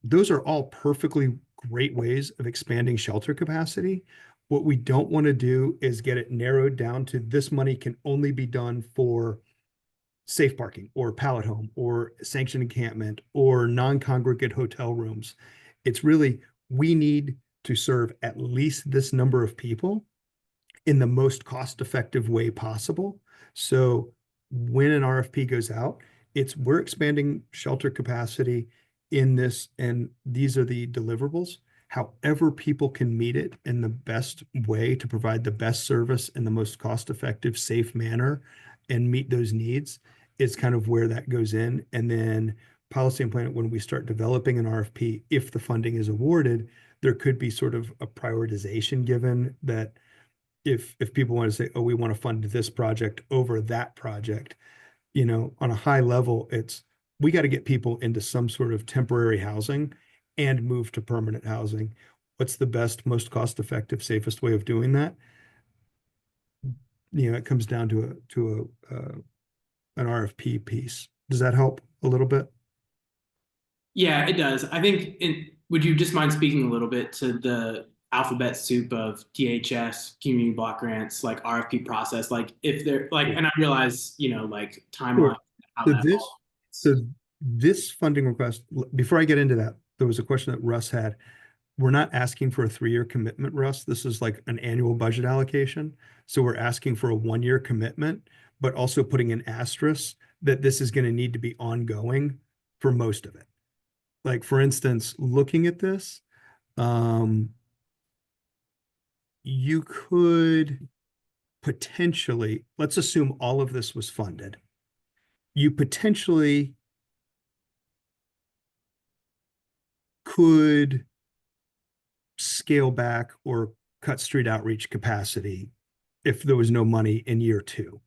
those are all perfectly great ways of expanding shelter capacity. What we don't want to do is get it narrowed down to this money can only be done for safe parking or pallet home or sanctioned encampment or non-congregate hotel rooms. It's really, we need to serve at least this number of people in the most cost-effective way possible. So when an RFP goes out, we're expanding shelter capacity in this, and these are the deliverables. However people can meet it in the best way to provide the best service in the most cost-effective, safe manner and meet those needs is kind of where that goes in. And then policy and planning, when we start developing an RFP, if the funding is awarded, there could be sort of a prioritization given that if people want to say, oh, we want to fund this project over that project, you know, on a high level, we got to get people into some sort of temporary housing and move to permanent housing. What's the best, most cost-effective, safest way of doing that? You know, it comes down to an RFP piece. Does that help a little bit? Yeah, it does. I think, would you just mind speaking a little bit to the alphabet soup of DHS, community block grants, like RFP process, like if they're like, and I realize, you know, like timeline. Sure. So this funding request, before I get into that, there was a question that Russ had. We're not asking for a 3-year commitment, Russ. This is like an annual budget allocation. So we're asking for a 1-year commitment, but also putting an asterisk that this is going to need to be ongoing for most of it. Like, for instance, looking at this, you could potentially, let's assume all of this was funded. You potentially could scale back or cut street outreach capacity if there was no money in year 2.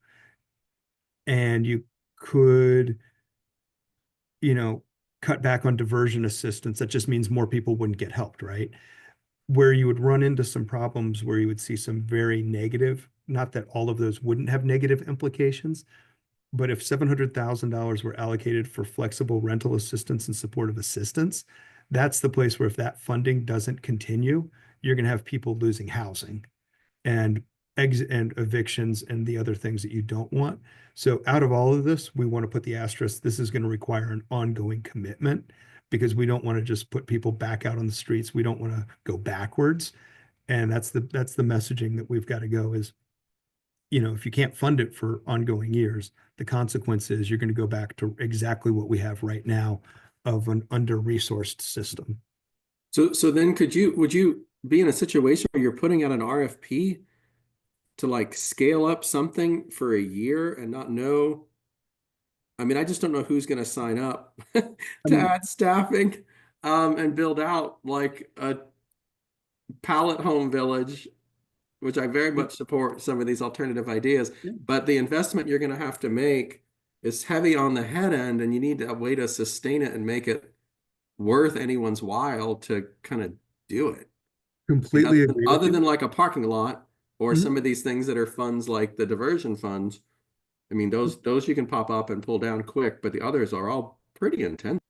And you could, you know, cut back on diversion assistance. That just means more people wouldn't get helped, right? Where you would run into some problems where you would see some very negative, not that all of those wouldn't have negative implications, but if $700,000 were allocated for flexible rental assistance and supportive assistance, that's the place where if that funding doesn't continue, you're going to have people losing housing and exit and evictions and the other things that you don't want. So out of all of this, we want to put the asterisk, this is going to require an ongoing commitment because we don't want to just put people back out on the streets. We don't want to go backwards. And that's the messaging that we've got to go is, you know, if you can't fund it for ongoing years, the consequence is you're going to go back to exactly what we have right now of an under-resourced system. So then would you be in a situation where you're putting out an RFP to like scale up something for a year and not know? I mean, I just don't know who's going to sign up to add staffing and build out like a pallet home village, which I very much support some of these alternative ideas, but the investment you're going to have to make is heavy on the head end, and you need a way to sustain it and make it worth anyone's while to kind of do it. Completely agree. Other than like a parking lot or some of these things that are funds like the diversion funds, I mean, those you can pop up and pull down quick, but the others are all pretty intense.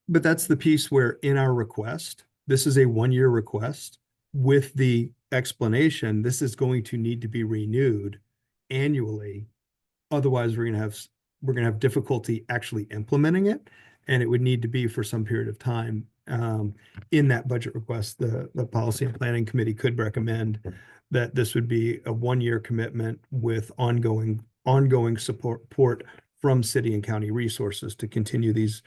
But that's the piece where in our request, this is a 1-year request with the explanation, this is going to need to be renewed annually. Otherwise, we're going to have difficulty actually implementing it. And it would need to be for some period of time. In that budget request, the Policy and Planning Committee could recommend that this would be a 1-year commitment with ongoing support from city and county resources to continue these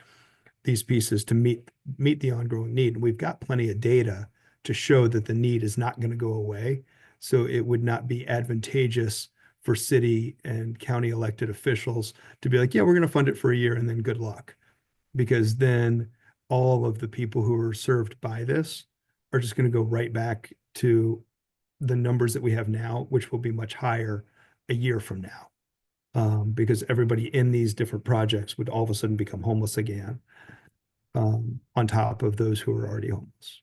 pieces to meet the ongoing need. And we've got plenty of data to show that the need is not going to go away. So it would not be advantageous for city and county elected officials to be like, yeah, we're going to fund it for a year and then good luck. Because then all of the people who are served by this are just going to go right back to the numbers that we have now, which will be much higher a year from now. Because everybody in these different projects would all of a sudden become homeless again, on top of those who are already homeless.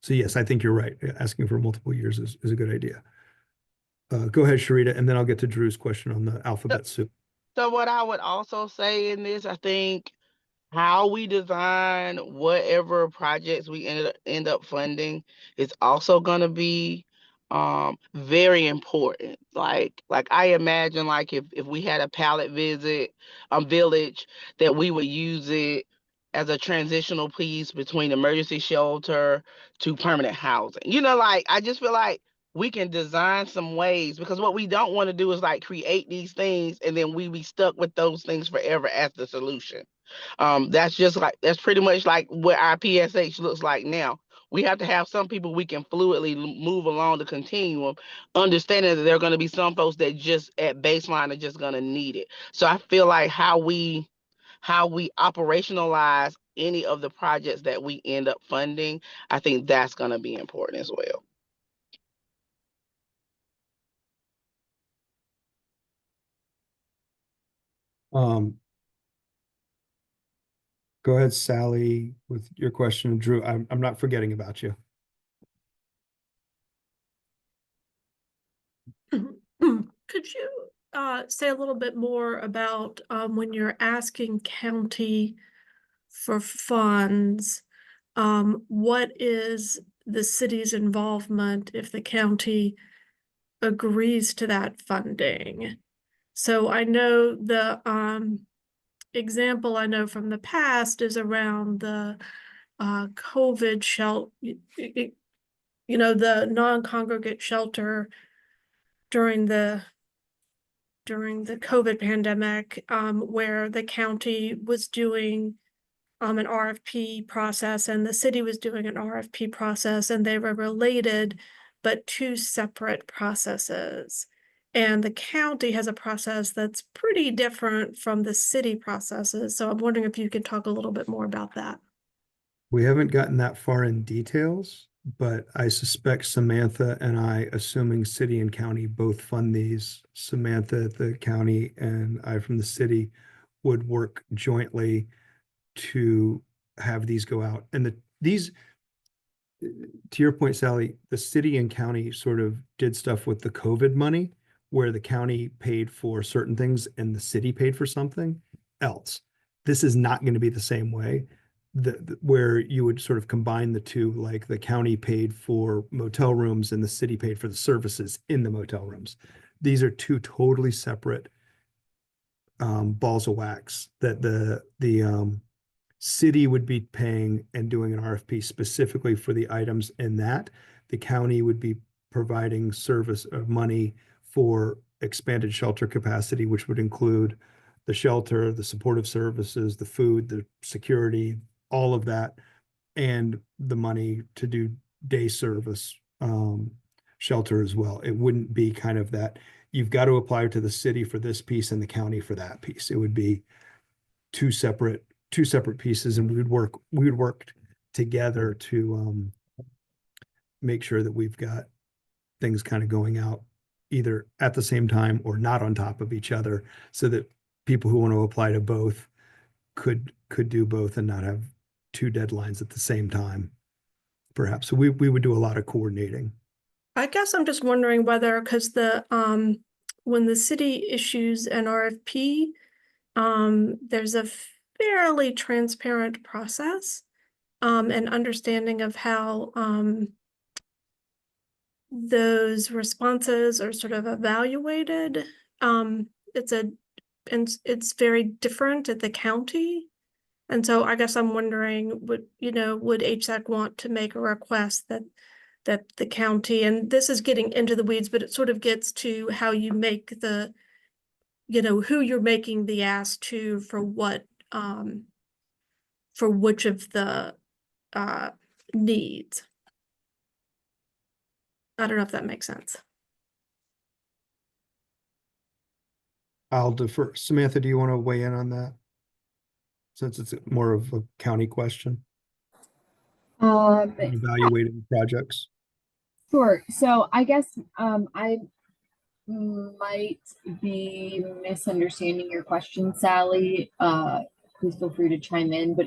So yes, I think you're right. Asking for multiple years is a good idea. Go ahead, Sharita, and then I'll get to Drew's question on the alphabet soup. So what I would also say in this, I think how we design whatever projects we end up funding is also going to be very important. Like I imagine like if we had a pallet visit village, that we would use it as a transitional piece between emergency shelter to permanent housing. You know, like I just feel like we can design some ways, because what we don't want to do is like create these things and then we be stuck with those things forever as the solution. That's pretty much like what our PSH looks like now. We have to have some people we can fluidly move along the continuum, understanding that there are going to be some folks that just at baseline are just going to need it. So I feel like how we operationalize any of the projects that we end up funding, I think that's going to be important as well. Go ahead, Sally, with your question. Drew, I'm not forgetting about you. Could you say a little bit more about when you're asking county for funds, what is the city's involvement if the county agrees to that funding? So I know the example I know from the past is around the COVID shelter, you know, the non-congregate shelter during the COVID pandemic, where the county was doing an RFP process and the city was doing an RFP process, and they were related, but two separate processes. And the county has a process that's pretty different from the city processes. So I'm wondering if you could talk a little bit more about that. We haven't gotten that far in details, but I suspect Samantha and I, assuming city and county both fund these, Samantha at the county and I from the city, would work jointly to have these go out. And these, to your point, Sally, the city and county sort of did stuff with the COVID money, where the county paid for certain things and the city paid for something else. This is not going to be the same way. Where you would sort of combine the two, like the county paid for motel rooms and the city paid for the services in the motel rooms. These are two totally separate balls of wax that the city would be paying and doing an RFP specifically for the items in that. The county would be providing service of money for expanded shelter capacity, which would include the shelter, the supportive services, the food, the security, all of that, and the money to do day service shelter as well. It wouldn't be kind of that you've got to apply to the city for this piece and the county for that piece. It would be two separate pieces, and we would work together to make sure that we've got things kind of going out either at the same time or not on top of each other, so that people who want to apply to both could do both and not have two deadlines at the same time, perhaps. So we would do a lot of coordinating. I guess I'm just wondering whether, because the when the city issues an RFP, there's a fairly transparent process and understanding of how those responses are sort of evaluated. It's very different at the county. And so I guess I'm wondering, would HSAC want to make a request that the county, and this is getting into the weeds, but it sort of gets to how you make the, who you're making the ask to for what, for which of the needs. I don't know if that makes sense. I'll defer. Samantha, do you want to weigh in on that, since it's more of a county question? Evaluating projects. Sure. So I guess I might be misunderstanding your question, Sally. Please feel free to chime in, but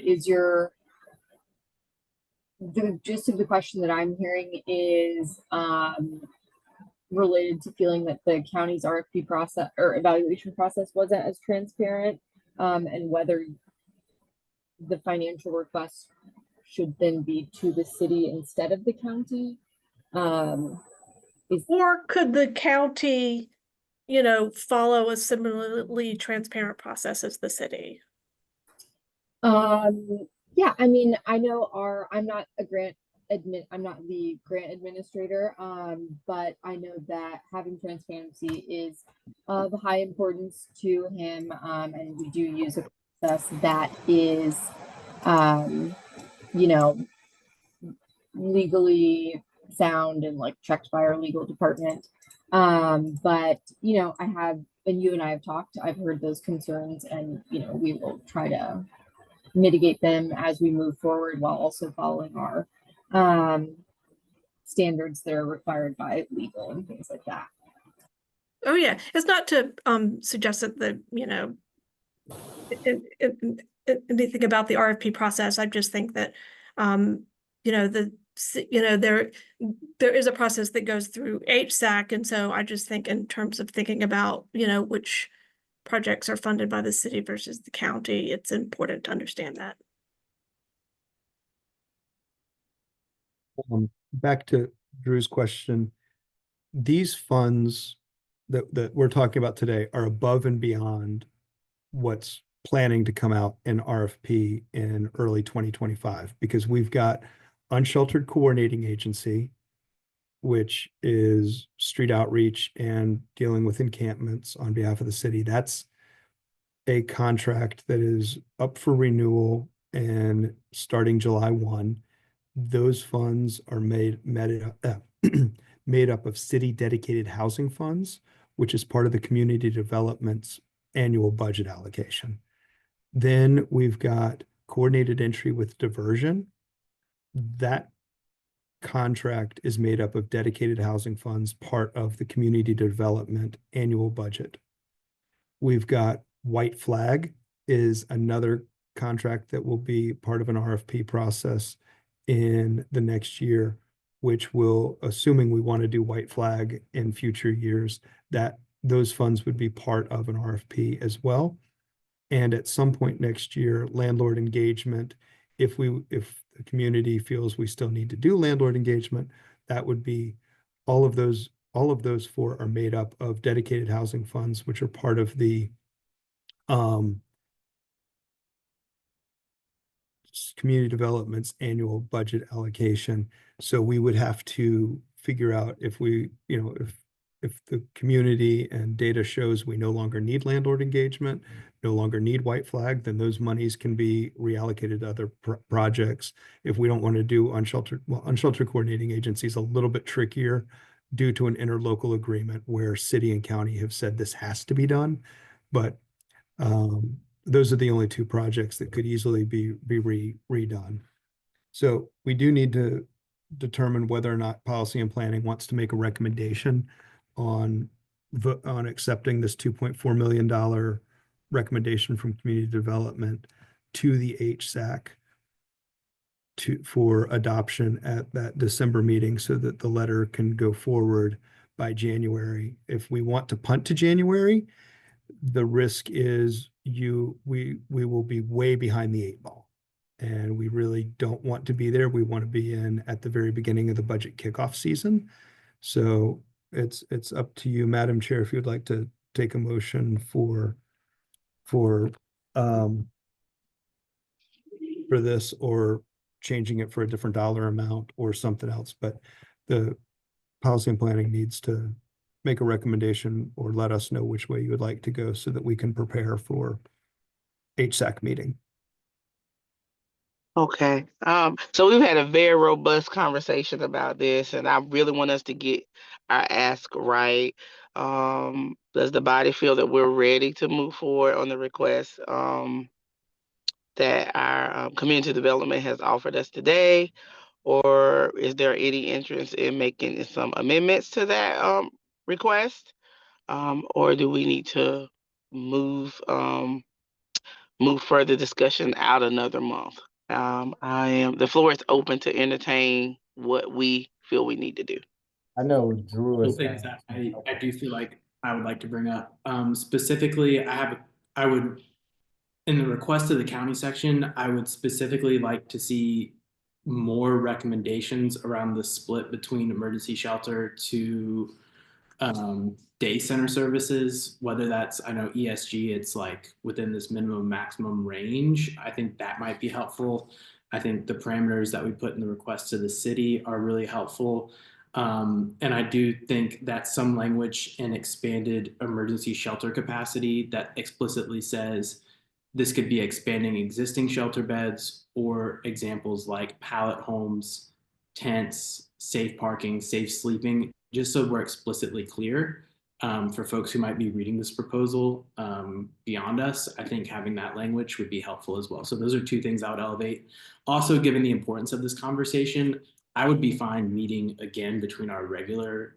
the gist of the question that I'm hearing is related to feeling that the county's RFP process or evaluation process wasn't as transparent, and whether the financial request should then be to the city instead of the county. Or could the county, follow a similarly transparent process as the city? Yeah, I mean, I know I'm not the grant administrator, but I know that having transparency is of high importance to him, and we do use a process that is, you know, legally sound and like checked by our legal department. But and you and I have talked, I've heard those concerns, and we will try to mitigate them as we move forward while also following our standards that are required by legal and things like that. Oh yeah, it's not to suggest that anything about the RFP process. I just think that there is a process that goes through HSAC, and so I just think in terms of thinking about which projects are funded by the city versus the county, it's important to understand that. Back to Drew's question, these funds that we're talking about today are above and beyond what's planning to come out in RFP in early 2025, because we've got Unsheltered Coordinating Agency, which is street outreach and dealing with encampments on behalf of the city. That's a contract that is up for renewal and starting July 1. Those funds are made up of city dedicated housing funds, which is part of the community development's annual budget allocation. Then we've got coordinated entry with diversion. That contract is made up of dedicated housing funds, part of the community development annual budget. We've got White Flag is another contract that will be part of an RFP process in the next year, which will, assuming we want to do White Flag in future years, that those funds would be part of an RFP as well. And at some point next year, landlord engagement, if the community feels we still need to do landlord engagement, that would be all of those four are made up of dedicated housing funds, which are part of the community development's annual budget allocation. So we would have to figure out if if the community and data shows we no longer need landlord engagement, no longer need White Flag, then those monies can be reallocated to other projects. If we don't want to do unsheltered coordinating agency is a little bit trickier due to an interlocal agreement where city and county have said this has to be done. But those are the only two projects that could easily be redone. So we do need to determine whether or not policy and planning wants to make a recommendation on accepting this $2.4 million recommendation from community development to the HSAC for adoption at that December meeting, so that the letter can go forward by January. If we want to punt to January, the risk is we will be way behind the 8 ball, and we really don't want to be there. We want to be in at the very beginning of the budget kickoff season. So it's up to you, Madam Chair, if you'd like to take a motion for this, or changing it for a different dollar amount or something else. But the policy and planning needs to make a recommendation or let us know which way you would like to go so that we can prepare for HSAC meeting. Okay. So we've had a very robust conversation about this, and I really want us to get our ask right. Does the body feel that we're ready to move forward on the request that our community development has offered us today? Or is there any interest in making some amendments to that request? Or do we need to move further discussion out another month? The floor is open to entertain what we feel we need to do. I know Drew is. Things that I do feel like I would like to bring up. Specifically, I would, in the request to the county section, I would specifically like to see more recommendations around the split between emergency shelter to day center services, whether that's, I know ESG, it's like within this minimum maximum range. I think that might be helpful. I think the parameters that we put in the request to the city are really helpful. And I do think that some language in expanded emergency shelter capacity that explicitly says this could be expanding existing shelter beds, or examples like pallet homes, tents, safe parking, safe sleeping, just so we're explicitly clear for folks who might be reading this proposal beyond us. I think having that language would be helpful as well. So those are two things I would elevate. Also, given the importance of this conversation, I would be fine meeting again between our regular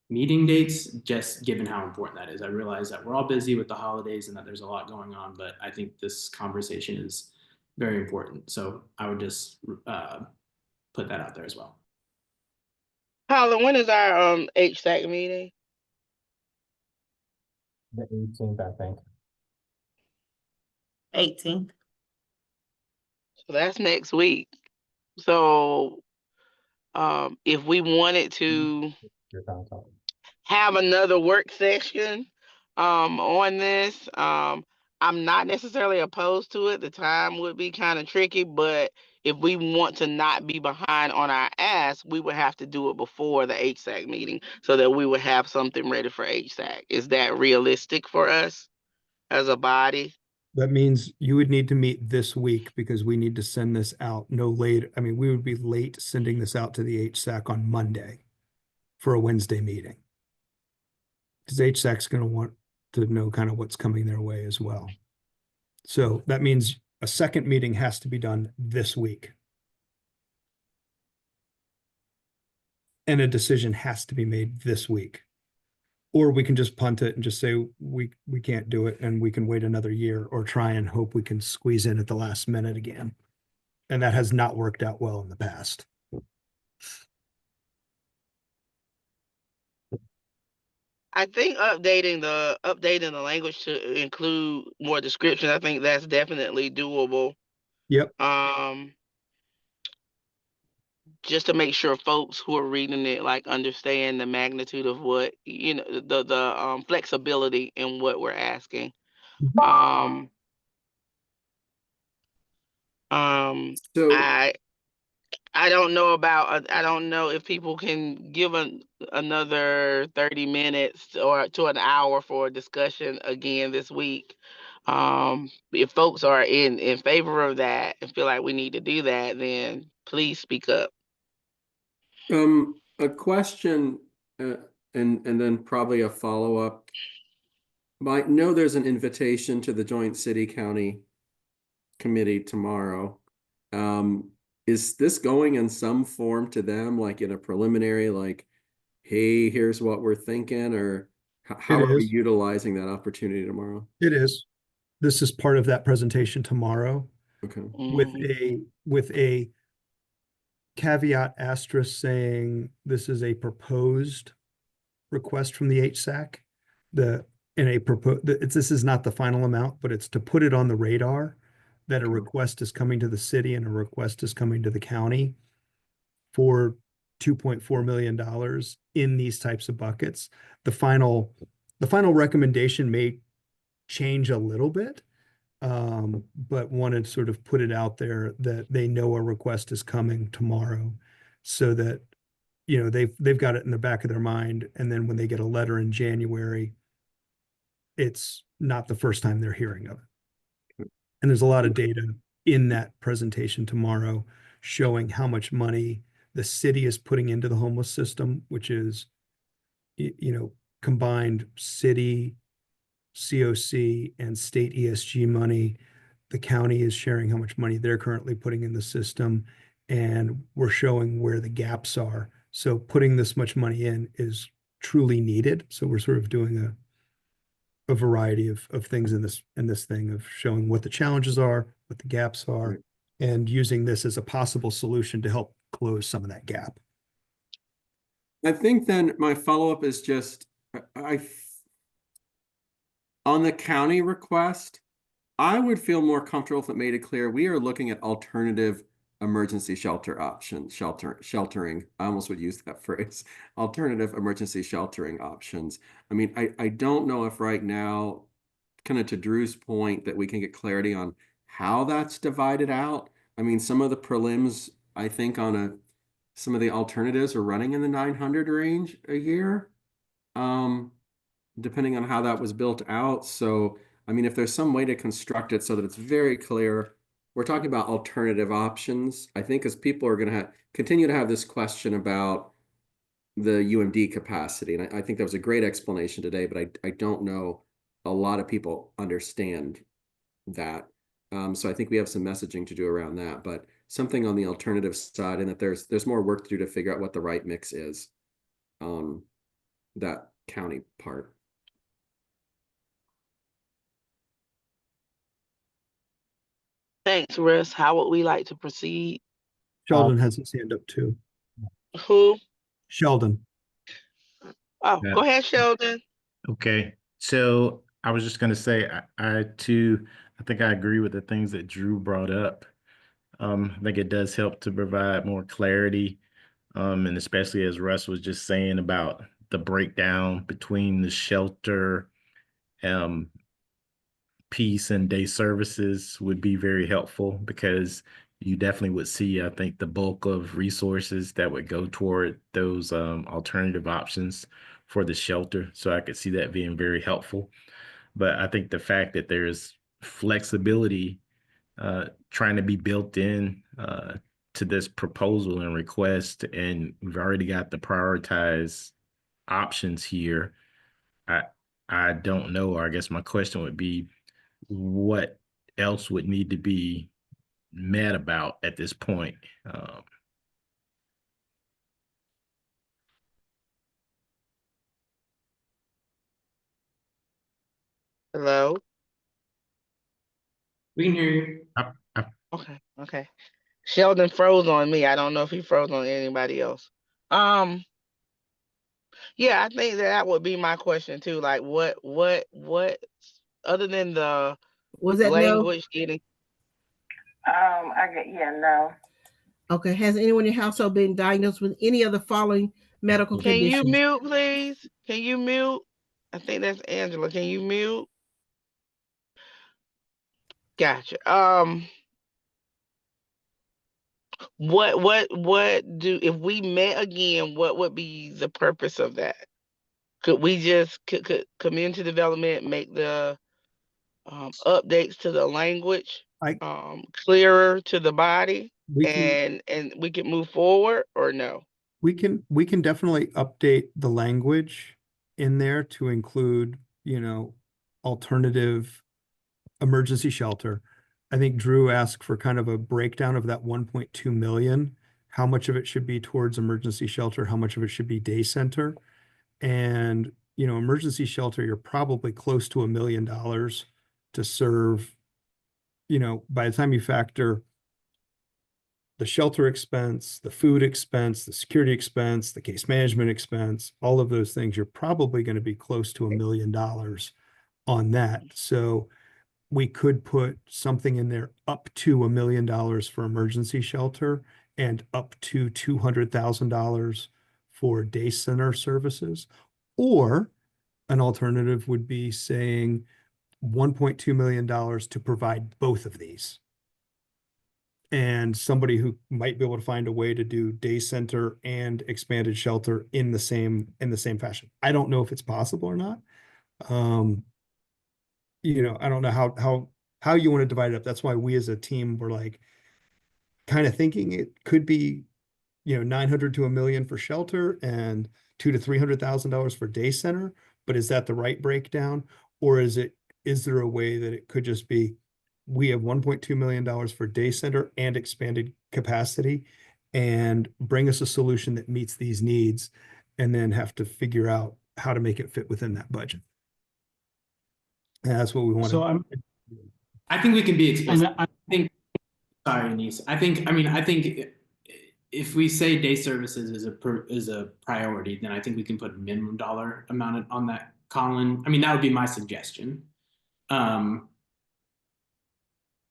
meeting dates, just given how important that is. I realize that we're all busy with the holidays and that there's a lot going on, but I think this conversation is very important. So I would just put that out there as well. Paula, when is our HSAC meeting? The 18th, I think. 18th. So that's next week. So if we wanted to have another work session on this, I'm not necessarily opposed to it. The time would be kind of tricky, but if we want to not be behind on our ask, we would have to do it before the HSAC meeting so that we would have something ready for HSAC. Is that realistic for us as a body? That means you would need to meet this week because we need to send this out no later. I mean, we would be late sending this out to the HSAC on Monday for a Wednesday meeting. Because HSAC's going to want to know kind of what's coming their way as well. So that means a second meeting has to be done this week. And a decision has to be made this week. Or we can just punt it and just say we can't do it and we can wait another year, or try and hope we can squeeze in at the last minute again. And that has not worked out well in the past. I think updating the language to include more description, I think that's definitely doable. Yep. Just to make sure folks who are reading it like understand the magnitude of what, you know, the flexibility in what we're asking. So I don't know about, I don't know if people can give another 30 minutes or to an hour for a discussion again this week. If folks are in favor of that and feel like we need to do that, then please speak up. A question and then probably a follow-up. I know there's an invitation to the joint city county committee tomorrow. Is this going in some form to them, like in a preliminary, like, hey, here's what we're thinking, or how are we utilizing that opportunity tomorrow? It is. This is part of that presentation tomorrow. Okay. With a caveat asterisk saying this is a proposed request from the HSAC. This is not the final amount, but it's to put it on the radar that a request is coming to the city and a request is coming to the county for $2.4 million in these types of buckets. The final recommendation may change a little bit, but wanted to sort of put it out there that they know a request is coming tomorrow, so that, you know, they've got it in the back of their mind. And then when they get a letter in January, it's not the first time they're hearing of it. And there's a lot of data in that presentation tomorrow showing how much money the city is putting into the homeless system, which is, you know, combined city, COC, and state ESG money. The county is sharing how much money they're currently putting in the system, and we're showing where the gaps are. So putting this much money in is truly needed. So we're sort of doing a variety of things in this thing of showing what the challenges are, what the gaps are, and using this as a possible solution to help close some of that gap. I think then my follow-up is just, on the county request, I would feel more comfortable if it made it clear we are looking at alternative emergency shelter options, sheltering. I almost would use that phrase, alternative emergency sheltering options. I mean, I don't know if right now, kind of to Drew's point, that we can get clarity on how that's divided out. I mean, some of the prelims, I think some of the alternatives are running in the 900 range a year, depending on how that was built out. So, I mean, if there's some way to construct it so that it's very clear, we're talking about alternative options. I think as people are going to continue to have this question about the UMD capacity, and I think that was a great explanation today, but I don't know a lot of people understand that. So I think we have some messaging to do around that, but something on the alternative side, and that there's more work to do to figure out what the right mix is on that county part. Thanks, Russ. How would we like to proceed? Sheldon has his hand up too. Who? Sheldon. Oh, Yeah. go ahead, Sheldon. Okay, so I was just gonna say, I too, I think I agree with the things that Drew brought up. I think it does help to provide more clarity, and especially as Russ was just saying about the breakdown between the shelter, piece and day services would be very helpful, because you definitely would see, I think, the bulk of resources that would go toward those alternative options for the shelter. So I could see that being very helpful. But I think the fact that there's flexibility trying to be built in to this proposal and request, and we've already got the prioritized options here, I don't know, or I guess my question would be, what else would need to be met about at this point? Hello? We can hear you. Okay. Sheldon froze on me. I don't know if he froze on anybody else. Yeah, I think that would be my question too. Like, what, other than the Was that no? language getting? No. Okay, has anyone in your household been diagnosed with any of the following medical Can you conditions? mute, please? Can you mute? I think that's Angela. Can you mute? Gotcha. If we met again, what would be the purpose of that? Could we just could community development make the updates to the language clearer to the body, and we can move forward, or no? We can definitely update the language in there to include, alternative emergency shelter. I think Drew asked for kind of a breakdown of that 1.2 million. How much of it should be towards emergency shelter? How much of it should be day center? And, emergency shelter, you're probably close to $1 million to serve, by the time you factor the shelter expense, the food expense, the security expense, the case management expense, all of those things, you're probably going to be close to $1 million on that. So we could put something in there up to $1 million for emergency shelter and up to $200,000 for day center services. Or an alternative would be saying $1.2 million to provide both of these. And somebody who might be able to find a way to do day center and expanded shelter in the same fashion. I don't know if it's possible or not. I don't know how you want to divide it up. That's why we as a team were like kind of thinking it could be, 900 to $1 million for shelter and $200,000 to $300,000 for day center. But is that the right breakdown? Or is there a way that it could just be, we have $1.2 million for day center and expanded capacity, and bring us a solution that meets these needs, and then have to figure out how to make it fit within that budget. And that's what we want. So I think we can be explicit. Sorry, Anise. I think if we say day services is a priority, then I think we can put a minimum dollar amount on that, Colin. I mean, that would be my suggestion.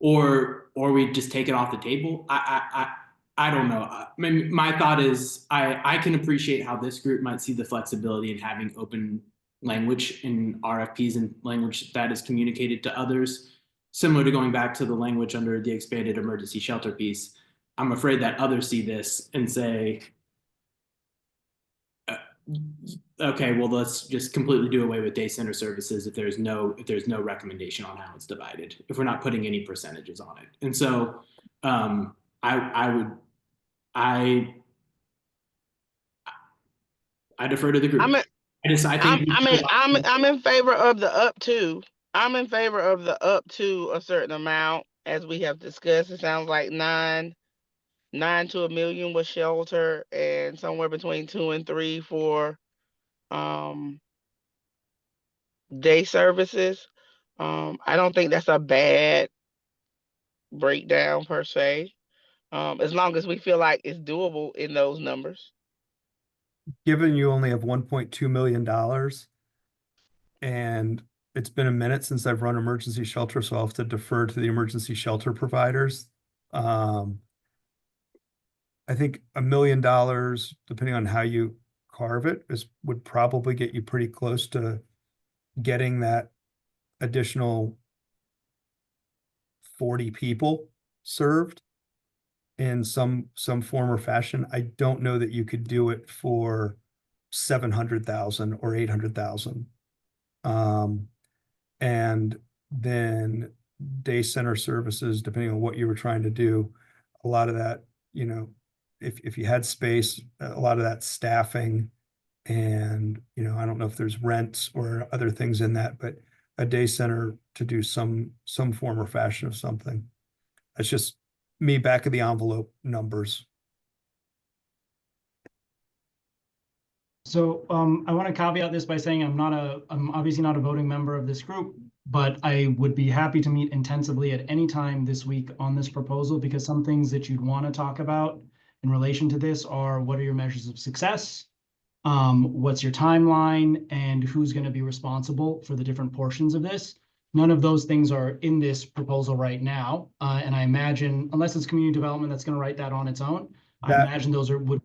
Or we just take it off the table. I don't know. I mean, my thought is I can appreciate how this group might see the flexibility in having open language in RFPs and language that is communicated to others, similar to going back to the language under the expanded emergency shelter piece. I'm afraid that others see this and say, okay, well, let's just completely do away with day center services if there's no recommendation on how it's divided, if we're not putting any percentages on it. And so I defer to the group. I'm in favor of the up to. I'm in favor of the up to a certain amount, as we have discussed. It sounds like 9 to $1 million with shelter, and somewhere between 2 and 3 for day services. I don't think that's a bad breakdown per se, as long as we feel like it's doable in those numbers. Given you only have $1.2 million, and it's been a minute since I've run emergency shelter, so I'll have to defer to the emergency shelter providers. I think $1 million, depending on how you carve it, would probably get you pretty close to getting that additional 40 people served in some form or fashion. I don't know that you could do it for 700,000 or 800,000. And then day center services, depending on what you were trying to do, a lot of that, you know, if you had space, a lot of that staffing, and, you know, I don't know if there's rents or other things in that, but a day center to do some form or fashion of something. That's just me back of the envelope numbers. So I want to caveat this by saying I'm obviously not a voting member of this group, but I would be happy to meet intensively at any time this week on this proposal, because some things that you'd want to talk about in relation to this are, what are your measures of success? What's your timeline, and who's going to be responsible for the different portions of this? None of those things are in this proposal right now. And I imagine, unless it's community development that's going to write that on its own, I imagine those would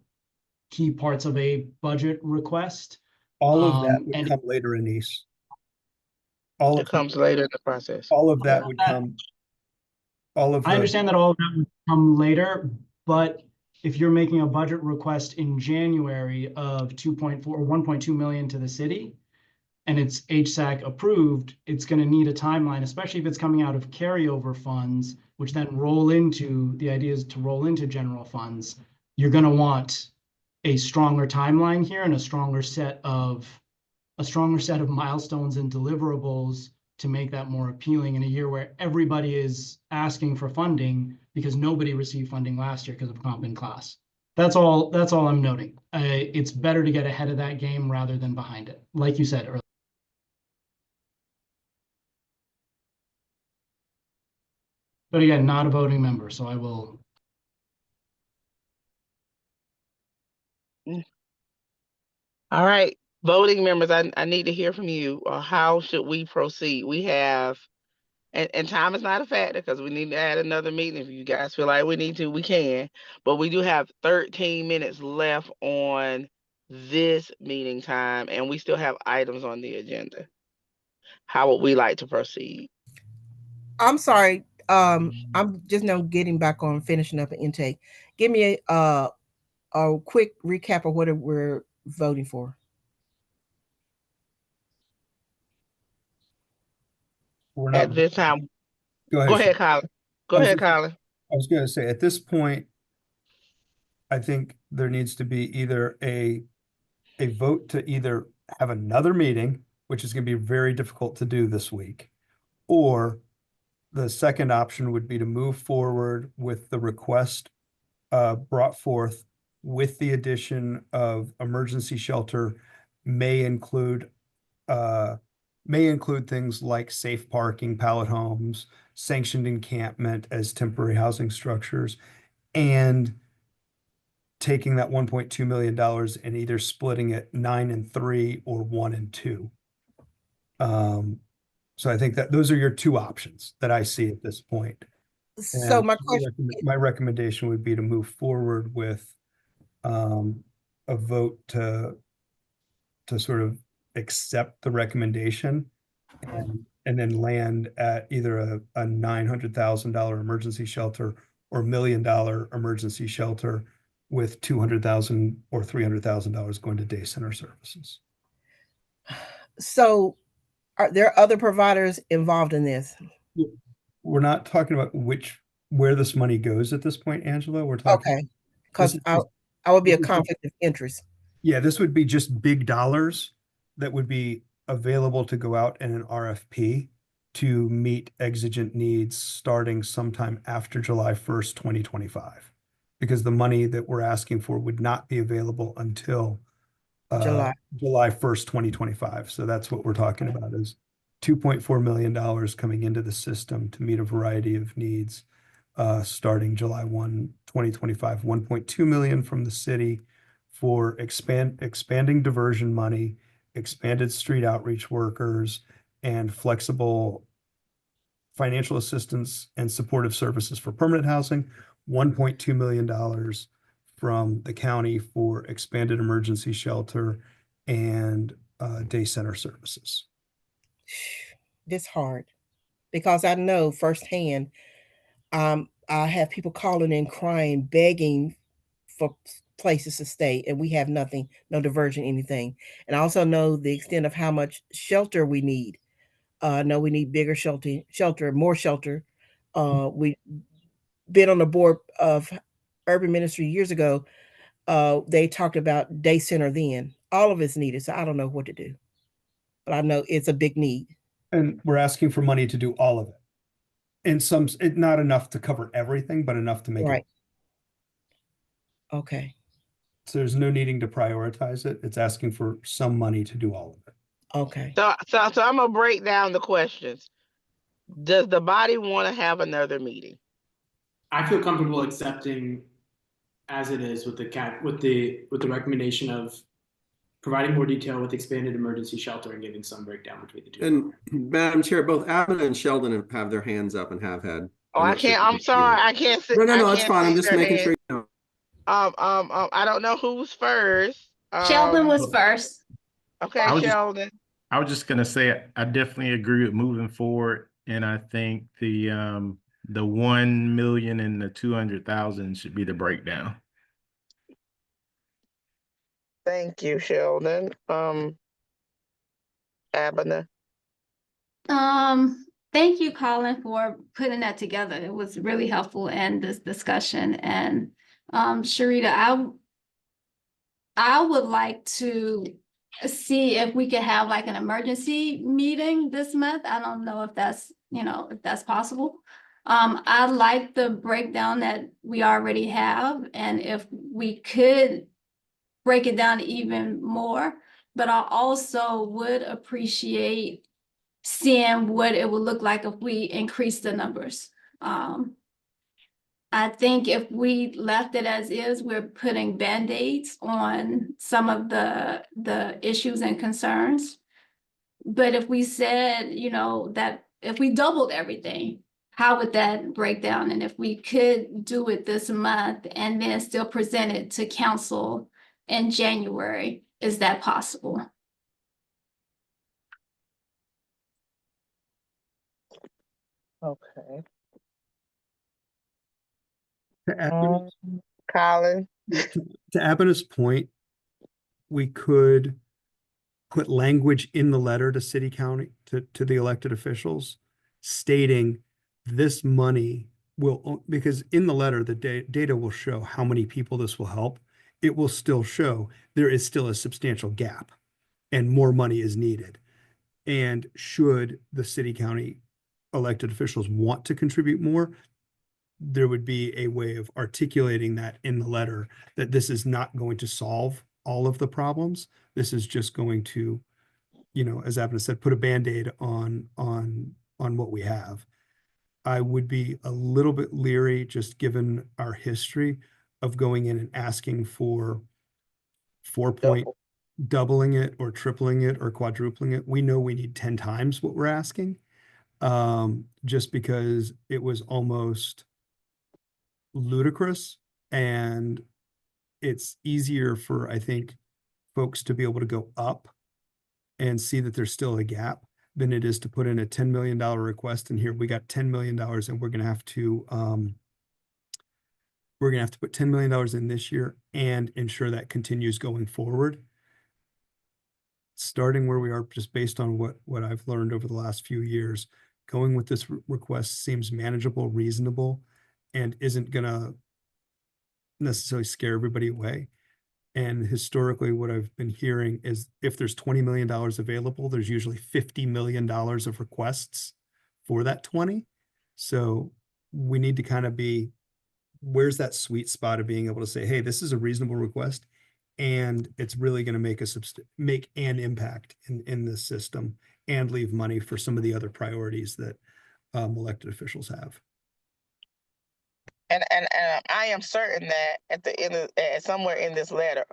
key parts of a budget request. All of that would come later, Anise. It comes later in the process. All of that would come. I understand that all of that would come later, but if you're making a budget request in January of 2.4 or 1.2 million to the city, and it's HSAC approved, it's going to need a timeline, especially if it's coming out of carryover funds, which then roll into, the idea is to roll into general funds. You're going to want a stronger timeline here and a stronger set of milestones and deliverables to make that more appealing in a year where everybody is asking for funding because nobody received funding last year because of comp in class. That's all I'm noting. It's better to get ahead of that game rather than behind it, like you said earlier. But again, not a voting member, so I will. All right, voting members, I need to hear from you. How should we proceed? We have, and time is not a factor because we need to add another meeting. If you guys feel like we need to, we can. But we do have 13 minutes left on this meeting time, and we still have items on the agenda. How would we like to proceed? I'm sorry. I'm just now getting back on finishing up an intake. Give me a quick recap of what we're voting for. At this time, go ahead, Colin. Go ahead, Colin. I was going to say, at this point, I think there needs to be either a vote to either have another meeting, which is going to be very difficult to do this week, or the second option would be to move forward with the request brought forth with the addition of emergency shelter may include things like safe parking, pallet homes, sanctioned encampment as temporary housing structures, and taking that $1.2 million and either splitting it 9 and 3 or 1 and 2. So I think that those are your two options that I see at this point. So And my question, my recommendation would be to move forward with a vote to sort of accept the recommendation and then land at either a $900,000 emergency shelter or $1 million emergency shelter with $200,000 or $300,000 going to day center services. so are there other providers involved in this? We're not talking about where this money goes at this point, Angela. We're talking. Okay, because I would be a conflict of interest. Yeah, this would be just big dollars that would be available to go out in an RFP to meet exigent needs starting sometime after July 1st, 2025. Because the money that we're asking for would not be available until July 1st, 2025. So that's what we're talking about is $2.4 million coming into the system to meet a variety of needs starting July 1, 2025. 1.2 million from the city for expanding diversion money, expanded street outreach workers, and flexible financial assistance and supportive services for permanent housing. $1.2 million from the county for expanded emergency shelter and day center services. This hard because I know firsthand. I have people calling in crying, begging for places to stay, and we have nothing, no diversion, anything. And I also know the extent of how much shelter we need. No, we need bigger shelter, more shelter. We been on the board of urban ministry years ago. They talked about day center then. All of it's needed, so I don't know what to do. But I know it's a big need. And we're asking for money to do all of it. And not enough to cover everything, but enough to make Right. it. Okay. So there's no needing to prioritize it. It's asking for some money to do all of it. Okay. So I'm gonna break down the questions. Does the body want to have another meeting? I feel comfortable accepting as it is with the recommendation of providing more detail with expanded emergency shelter and giving some breakdown between the two. And Madam Chair, both Abner and Sheldon have their hands up and have had. Oh, I can't. I'm sorry. I can't see. No, that's fine. I'm just making sure. You know. I don't know who's first. Sheldon was first. Okay, Sheldon. I was just gonna say I definitely agree with moving forward, and I think the 1 million and the 200,000 should be the breakdown. Thank you, Sheldon. Abner. Thank you, Colin, for putting that together. It was really helpful in this discussion. And Sharita, I would like to see if we could have like an emergency meeting this month. I don't know if that's, if that's possible. I like the breakdown that we already have, and if we could break it down even more, but I also would appreciate seeing what it would look like if we increase the numbers. I think if we left it as is, we're putting Band-Aids on some of the issues and concerns. But if we said, that if we doubled everything, how would that break down? And if we could do it this month and then still present it to council in January, is that possible? Okay. Colin. To Abner's point, we could put language in the letter to city county, to the elected officials, stating this money will, because in the letter, the data will show how many people this will help. It will still show there is still a substantial gap and more money is needed. And should the city county elected officials want to contribute more, there would be a way of articulating that in the letter, that this is not going to solve all of the problems. This is just going to, as Abner said, put a Band-Aid on what we have. I would be a little bit leery, just given our history, of going in and asking for 4 point, doubling it or tripling it or quadrupling it. We know we need 10 times what we're asking. Just because it was almost ludicrous, and it's easier for, I think, folks to be able to go up and see that there's still a gap than it is to put in a $10 million request. And here we got $10 million and we're going to have to put $10 million in this year and ensure that continues going forward. Starting where we are, just based on what I've learned over the last few years, going with this request seems manageable, reasonable, and isn't gonna necessarily scare everybody away. And historically, what I've been hearing is if there's $20 million available, there's usually $50 million of requests for that 20. So we need to kind of be, where's that sweet spot of being able to say, hey, this is a reasonable request, and it's really going to make an impact in this system and leave money for some of the other priorities that elected officials have. And I am certain that at the end of somewhere in this letter,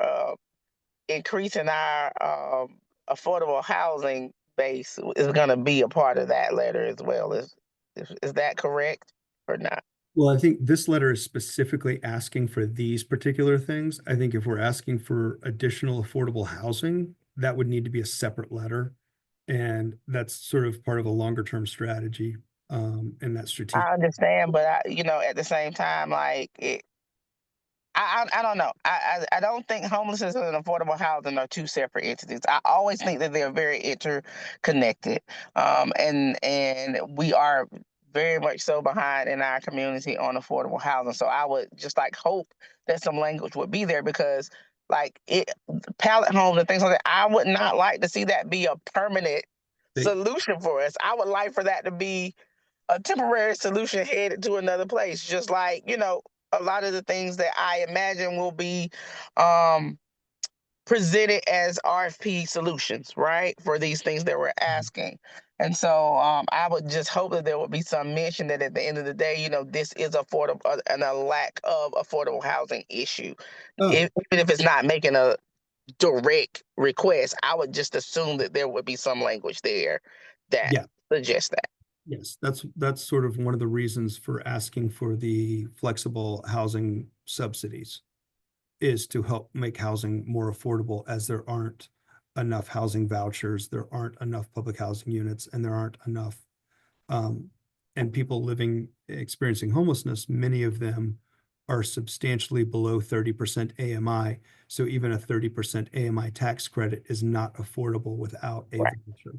increasing our affordable housing base is going to be a part of that letter as well. Is that correct or not? Well, I think this letter is specifically asking for these particular things. I think if we're asking for additional affordable housing, that would need to be a separate letter. And that's sort of part of a longer term strategy. And that strategic. I understand, but at the same time, like I don't know. I don't think homelessness and affordable housing are two separate entities. I always think that they're very interconnected. And we are very much so behind in our community on affordable housing. So I would just hope that some language would be there, because pallet homes and things like that, I would not like to see that be a permanent solution for us. I would like for that to be a temporary solution headed to another place, just like, a lot of the things that I imagine will be presented as RFP solutions, right, for these things that we're asking. And so I would just hope that there would be some mention that at the end of the day, this is affordable and a lack of affordable housing issue. Even if it's not making a direct request, I would just assume that there would be some language there that suggests that. Yes, that's sort of one of the reasons for asking for the flexible housing subsidies, is to help make housing more affordable, as there aren't enough housing vouchers, there aren't enough public housing units, and there aren't enough and people experiencing homelessness, many of them are substantially below 30% AMI. So even a 30% AMI tax credit is not affordable without a voucher.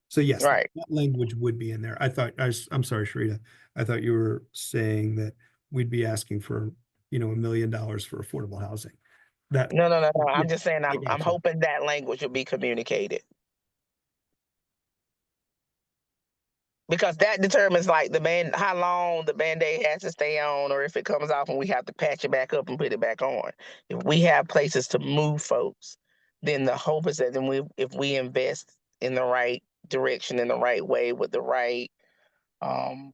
So yes, that language would be in there. I'm sorry, Sharita. I thought you were saying that we'd be asking for, $1 million for affordable housing. No. I'm just saying I'm hoping that language will be communicated, because that determines how long the Band-Aid has to stay on, or if it comes off and we have to patch it back up and put it back on. If we have places to move folks, then the hope is that if we invest in the right direction, in the right way, with the right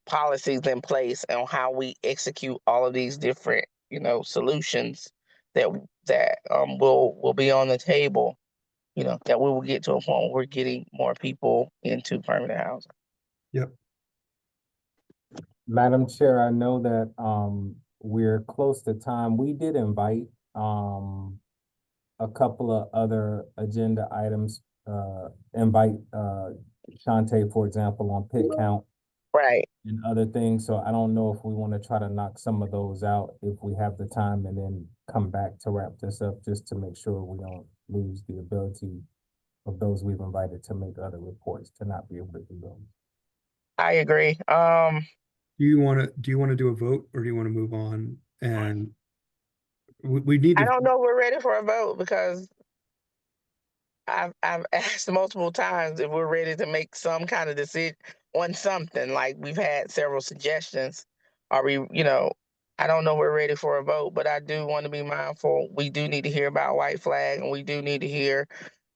policies in place on how we execute all of these different solutions that will be on the table, that we will get to a point where we're getting more people into permanent housing. Yep. Madam Chair, I know that we're close to time. We did invite a couple of other agenda items, invite Shantae, for example, on pit count. Right. And other things. So I don't know if we want to try to knock some of those out if we have the time, and then come back to wrap this up, just to make sure we don't lose the ability of those we've invited to make other reports, to not be able to do those. I agree. Do you want to do a vote, or do you want to move on? And we need to. I don't know. We're ready for a vote, because I've asked multiple times if we're ready to make some kind of decision on something. Like, we've had several suggestions. Are we, I don't know, we're ready for a vote, but I do want to be mindful. We do need to hear about White Flag, and we do need to hear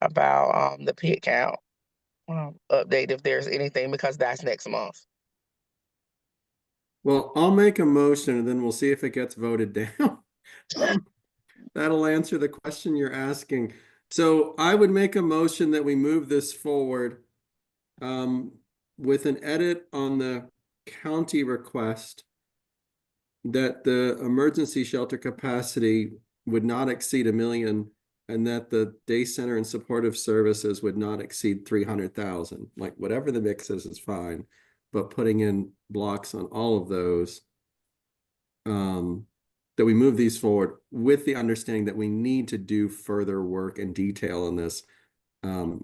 about the pit count update, if there's anything, because that's next month. Well, I'll make a motion and then we'll see if it gets voted down. That'll answer the question you're asking. So I would make a motion that we move this forward with an edit on the county request that the emergency shelter capacity would not exceed 1 million and that the day center and supportive services would not exceed 300,000. Like whatever the mix is fine, but putting in blocks on all of those, that we move these forward with the understanding that we need to do further work and detail in this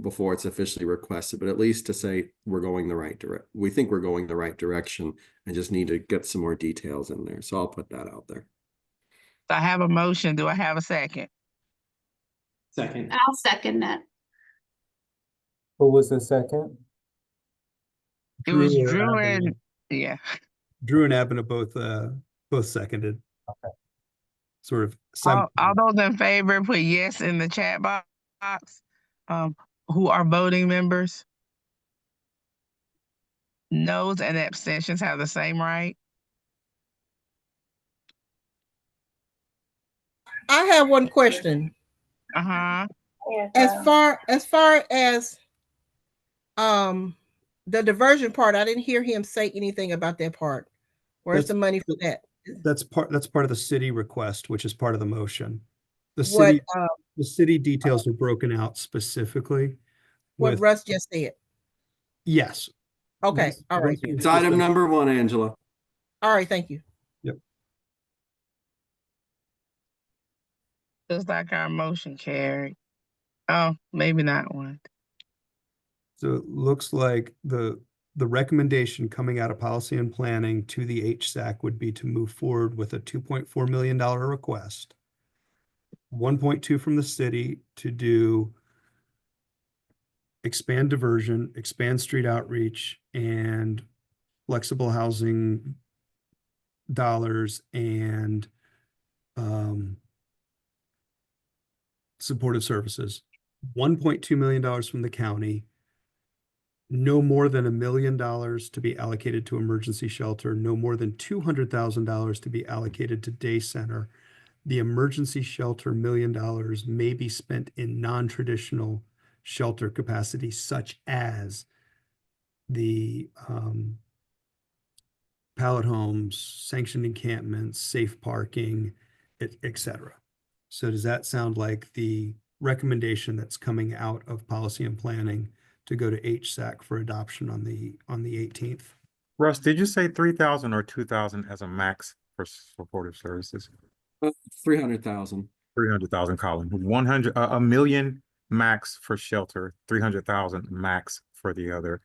before it's officially requested, but at least to say we're going the right direction. We think we're going the right direction and just need to get some more details in there. So I'll put that out there. I have a motion. Do I have a second? Second. I'll second that. Who was the second? It was Drew Drew and and, yeah. Drew and Abena both seconded. Okay. Sort of. All those in favor, put yes in the chat box. Who are voting members? Noes and abstentions have the same right. I have one question. Uh-huh. As far as the diversion part, I didn't hear him say anything about that part. Where's the money for that? That's part of the city request, which is part of the motion. The What, city details are broken out specifically. what with- Russ just said. Yes. Okay, all right. It's item number 1, Angela. All right, thank you. Yep. Looks like our motion carried. Oh, maybe not one. So it looks like the recommendation coming out of policy and planning to the HSAC would be to move forward with a $2.4 million request. 1.2 from the city to do expand diversion, expand street outreach, and flexible housing dollars and supportive services. $1.2 million from the county. No more than $1 million to be allocated to emergency shelter, no more than $200,000 to be allocated to day center. The emergency shelter $1 million may be spent in non-traditional shelter capacity, such as the pallet homes, sanctioned encampments, safe parking, etc. So does that sound like the recommendation that's coming out of policy and planning to go to HSAC for adoption on the 18th? Russ, did you say 3,000 or 2,000 as a max for supportive services? 300,000. 300,000, Colin. 1 million max for shelter, 300,000 max for the other.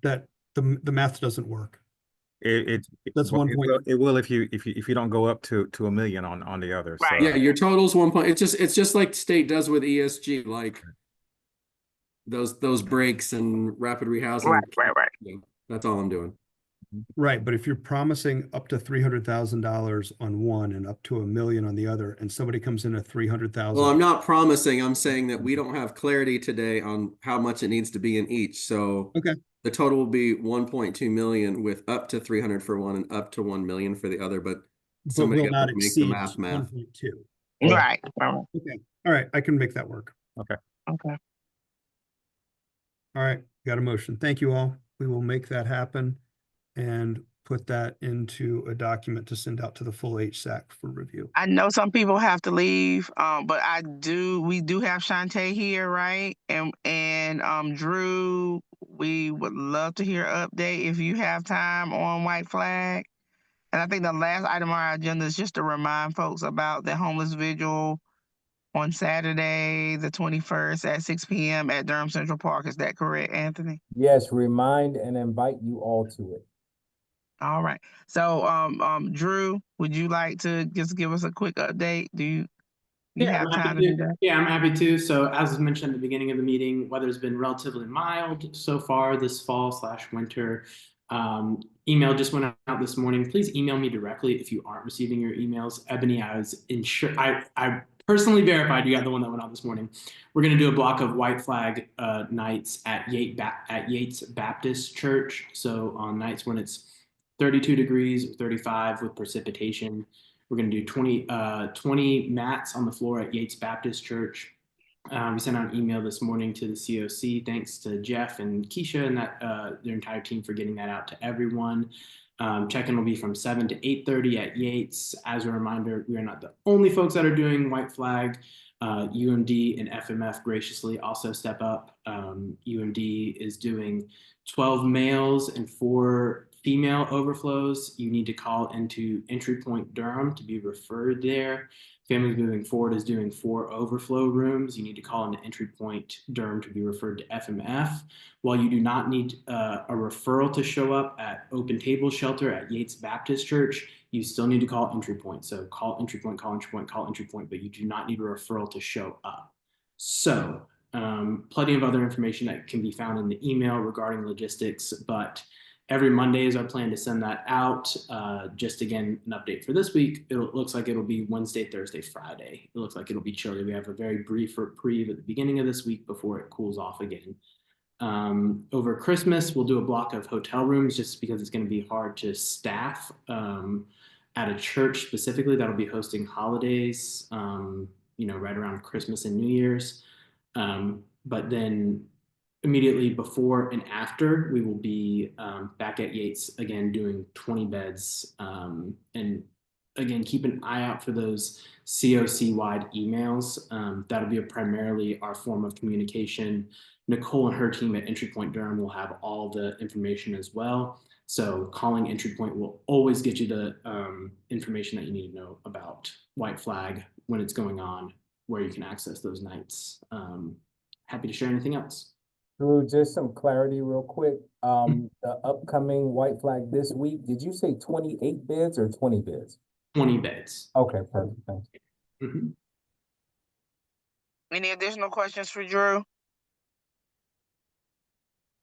That the math doesn't work. That's well, 1 point. It will if you don't go up to 1 million on the other. Right. So. Yeah, your total's 1 point. It's just like state does with ESG, like those breaks and rapid rehousing. Right. Yeah, that's all I'm doing. Right, but if you're promising up to $300,000 on one and up to $1 million on the other, and somebody comes in at 300,000. Well, I'm not promising. I'm saying that we don't have clarity today on how much it needs to be in each. So okay, the total will be 1.2 million with up to 300 for one and up to 1 million for the other. But somebody will not got to make the exceed math. 1.2. Right. Okay. All right, I can make that work. Okay. Okay. All right, got a motion. Thank you all. We will make that happen and put that into a document to send out to the full HSAC for review. I know some people have to leave, but we do have Shantae here, right? And Drew, we would love to hear an update if you have time on White Flag. And I think the last item on our agenda is just to remind folks about the homeless vigil on Saturday, the 21st at 6 p.m. at Durham Central Park. Is that correct, Anthony? Yes, remind and invite you all to it. All right. So, Drew, would you like to just give us a quick update? Do you have I'm happy time to do that? Yeah, I'm happy to. So as mentioned at the beginning of the meeting, weather's been relatively mild so far this fall/winter. Email just went out this morning. Please email me directly if you aren't receiving your emails. Ebony, I personally verified you got the one that went out this morning. We're going to do a block of White Flag nights at Yates Baptist Church. So on nights when it's 32 degrees or 35 with precipitation, We're going to do 20 mats on the floor at Yates Baptist Church. We sent out an email this morning to the COC. Thanks to Jeff and Keisha and their entire team for getting that out to everyone. Check-in will be from 7 to 8:30 at Yates. As a reminder, we are not the only folks that are doing White Flag. UMD and FMF graciously also step up. UMD is doing 12 males and 4 female overflows. You need to call into Entry Point Durham to be referred there. Families Moving Forward is doing 4 overflow rooms. You need to call into Entry Point Durham to be referred to FMF. While you do not need a referral to show up at Open Table Shelter at Yates Baptist Church, you still need to call Entry Point. So call Entry Point, call Entry Point, call Entry Point, but you do not need a referral to show up. So plenty of other information that can be found in the email regarding logistics, but every Monday is our plan to send that out. Just again, an update for this week. It looks like it'll be Wednesday, Thursday, Friday. It looks like it'll be chilly. We have a very brief reprieve at the beginning of this week before it cools off again. Over Christmas, we'll do a block of hotel rooms just because it's going to be hard to staff at a church specifically that'll be hosting holidays, right around Christmas and New Year's. But then immediately before and after, we will be back at Yates again doing 20 beds. And again, keep an eye out for those COC-wide emails. That'll be primarily our form of communication. Nicole and her team at Entry Point Durham will have all the information as well. So calling Entry Point will always get you the information that you need to know about White Flag, when it's going on, where you can access those nights. Happy to share anything else. Drew, just some clarity real quick. The upcoming White Flag this week, did you say 28 beds or 20 beds? 20 beds. Okay, perfect. Thank you. Mm-hmm. Any additional questions for Drew?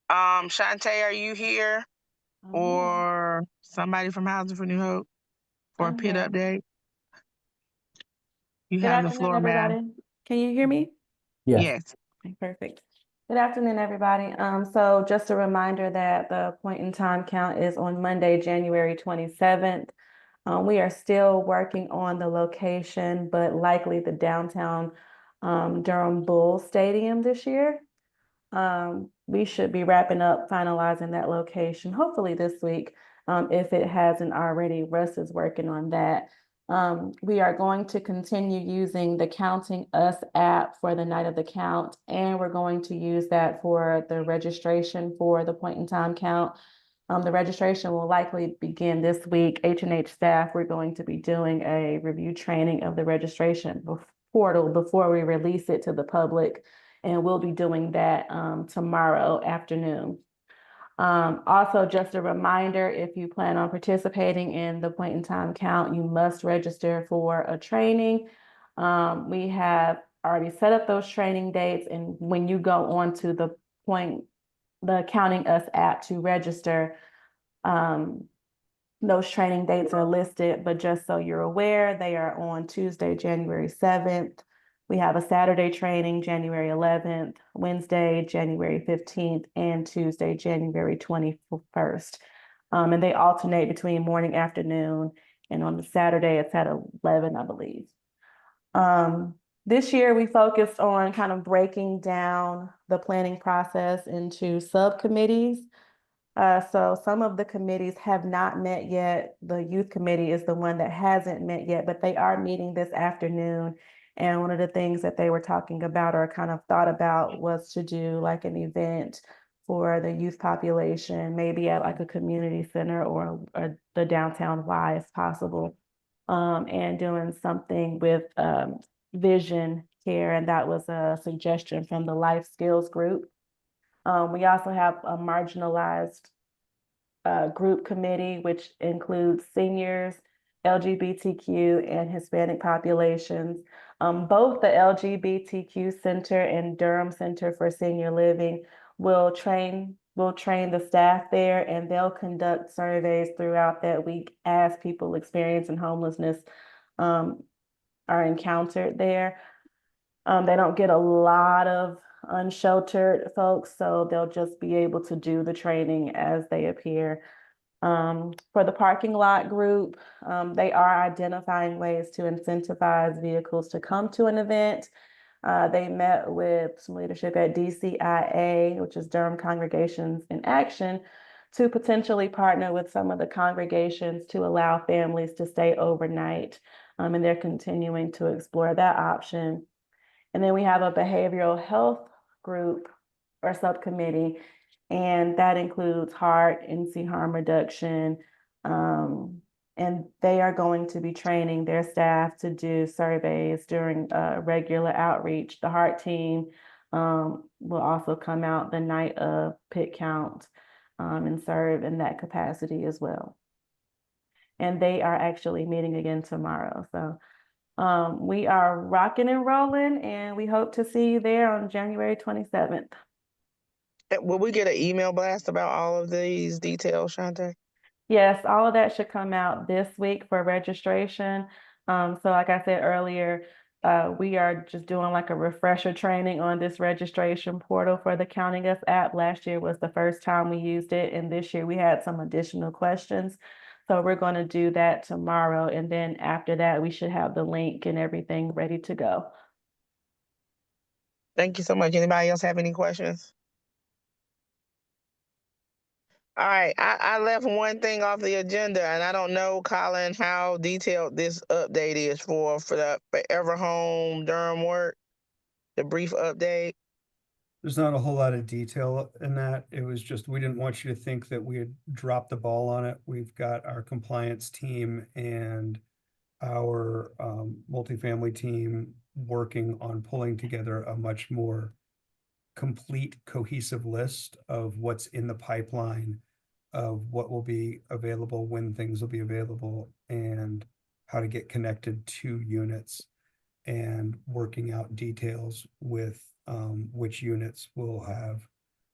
Shantae, are you here? Or somebody from Housing for New Hope for a PIT update? You Good have the afternoon, floor, ma'am. everybody. Can you hear me? Yes. Okay, perfect. Good afternoon, everybody. So just a reminder that the point in time count is on Monday, January 27th. We are still working on the location, but likely the downtown Durham Bulls Stadium this year. We should be wrapping up, finalizing that location, hopefully this week. If it hasn't already, Russ is working on that. We are going to continue using the Counting Us app for the night of the count, and we're going to use that for the registration for the point in time count. The registration will likely begin this week. H&H staff, we're going to be doing a review training of the registration portal before we release it to the public, and we'll be doing that tomorrow afternoon. Also, just a reminder, if you plan on participating in the point in time count, you must register for a training. We have already set up those training dates, and when you go on to the Counting Us app to register, those training dates are listed, but just so you're aware, they are on Tuesday, January 7th. We have a Saturday training, January 11th, Wednesday, January 15th, and Tuesday, January 21st. And they alternate between morning, afternoon, and on the Saturday, it's at 11, I believe. This year, we focused on kind of breaking down the planning process into subcommittees. So some of the committees have not met yet. The youth committee is the one that hasn't met yet, but they are meeting this afternoon. And one of the things that they were talking about or kind of thought about was to do like an event for the youth population, maybe at like a community center or the downtown Y if possible, and doing something with vision care. And that was a suggestion from the Life Skills group. We also have a marginalized group committee, which includes seniors, LGBTQ, and Hispanic populations. Both the LGBTQ Center and Durham Center for Senior Living will train the staff there, and they'll conduct surveys throughout that week as people experiencing homelessness are encountered there. They don't get a lot of unsheltered folks, so they'll just be able to do the training as they appear. For the parking lot group, they are identifying ways to incentivize vehicles to come to an event. They met with some leadership at DCIA, which is Durham Congregations in Action, to potentially partner with some of the congregations to allow families to stay overnight. And they're continuing to explore that option. And then we have a behavioral health group or subcommittee, and that includes heart, NC harm reduction. And they are going to be training their staff to do surveys during regular outreach. The heart team will also come out the night of pit count and serve in that capacity as well. And they are actually meeting again tomorrow. So we are rocking and rolling, and we hope to see you there on January 27th. Will we get an email blast about all of these details, Shante? Yes, all of that should come out this week for registration. So like I said earlier, we are just doing like a refresher training on this registration portal for the Counting Us app. Last year was the first time we used it, and this year we had some additional questions. So we're going to do that tomorrow, and then after that, we should have the link and everything ready to go. Thank you so much. Anybody else have any questions? All right, I left one thing off the agenda, and I don't know, Colin, how detailed this update is for the Forever Home Durham work, the brief update. There's not a whole lot of detail in that. It was just, we didn't want you to think that we had dropped the ball on it. We've got our compliance team and our multifamily team working on pulling together a much more complete, cohesive list of what's in the pipeline, of what will be available, when things will be available, and how to get connected to units, and working out details with which units will have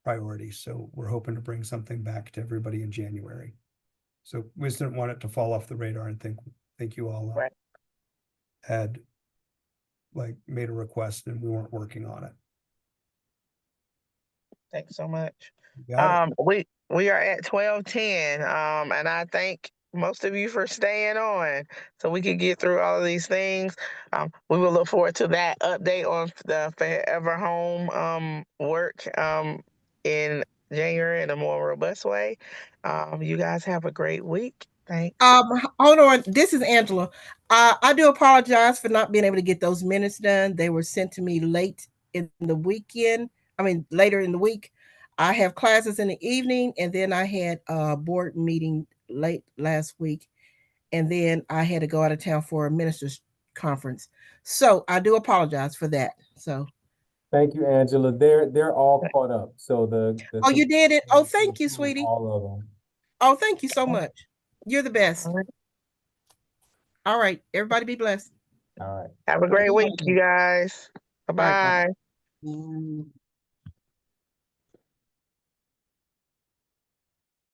priority. So we're hoping to bring something back to everybody in January. So we just didn't want it to fall off the radar and think you all had like made a request and we weren't working on it. Thanks so much. Got it. We are at 12:10, and I thank most of you for staying on so we can get through all of these things. We will look forward to that update on the Forever Home work in January in a more robust way. You guys have a great week. Thanks. Hold on. This is Angela. I do apologize for not being able to get those minutes done. They were sent to me late in the weekend. Later in the week. I have classes in the evening, and then I had a board meeting late last week, and then I had to go out of town for a ministers conference. So I do apologize for that. So Thank you, Angela. They're all caught up. So the oh, you did it. Oh, thank you, sweetie. all of them. Oh, thank you so much. You're the best. All right. Everybody be blessed. All right. Have a great week, you guys. Bye-bye. Bye.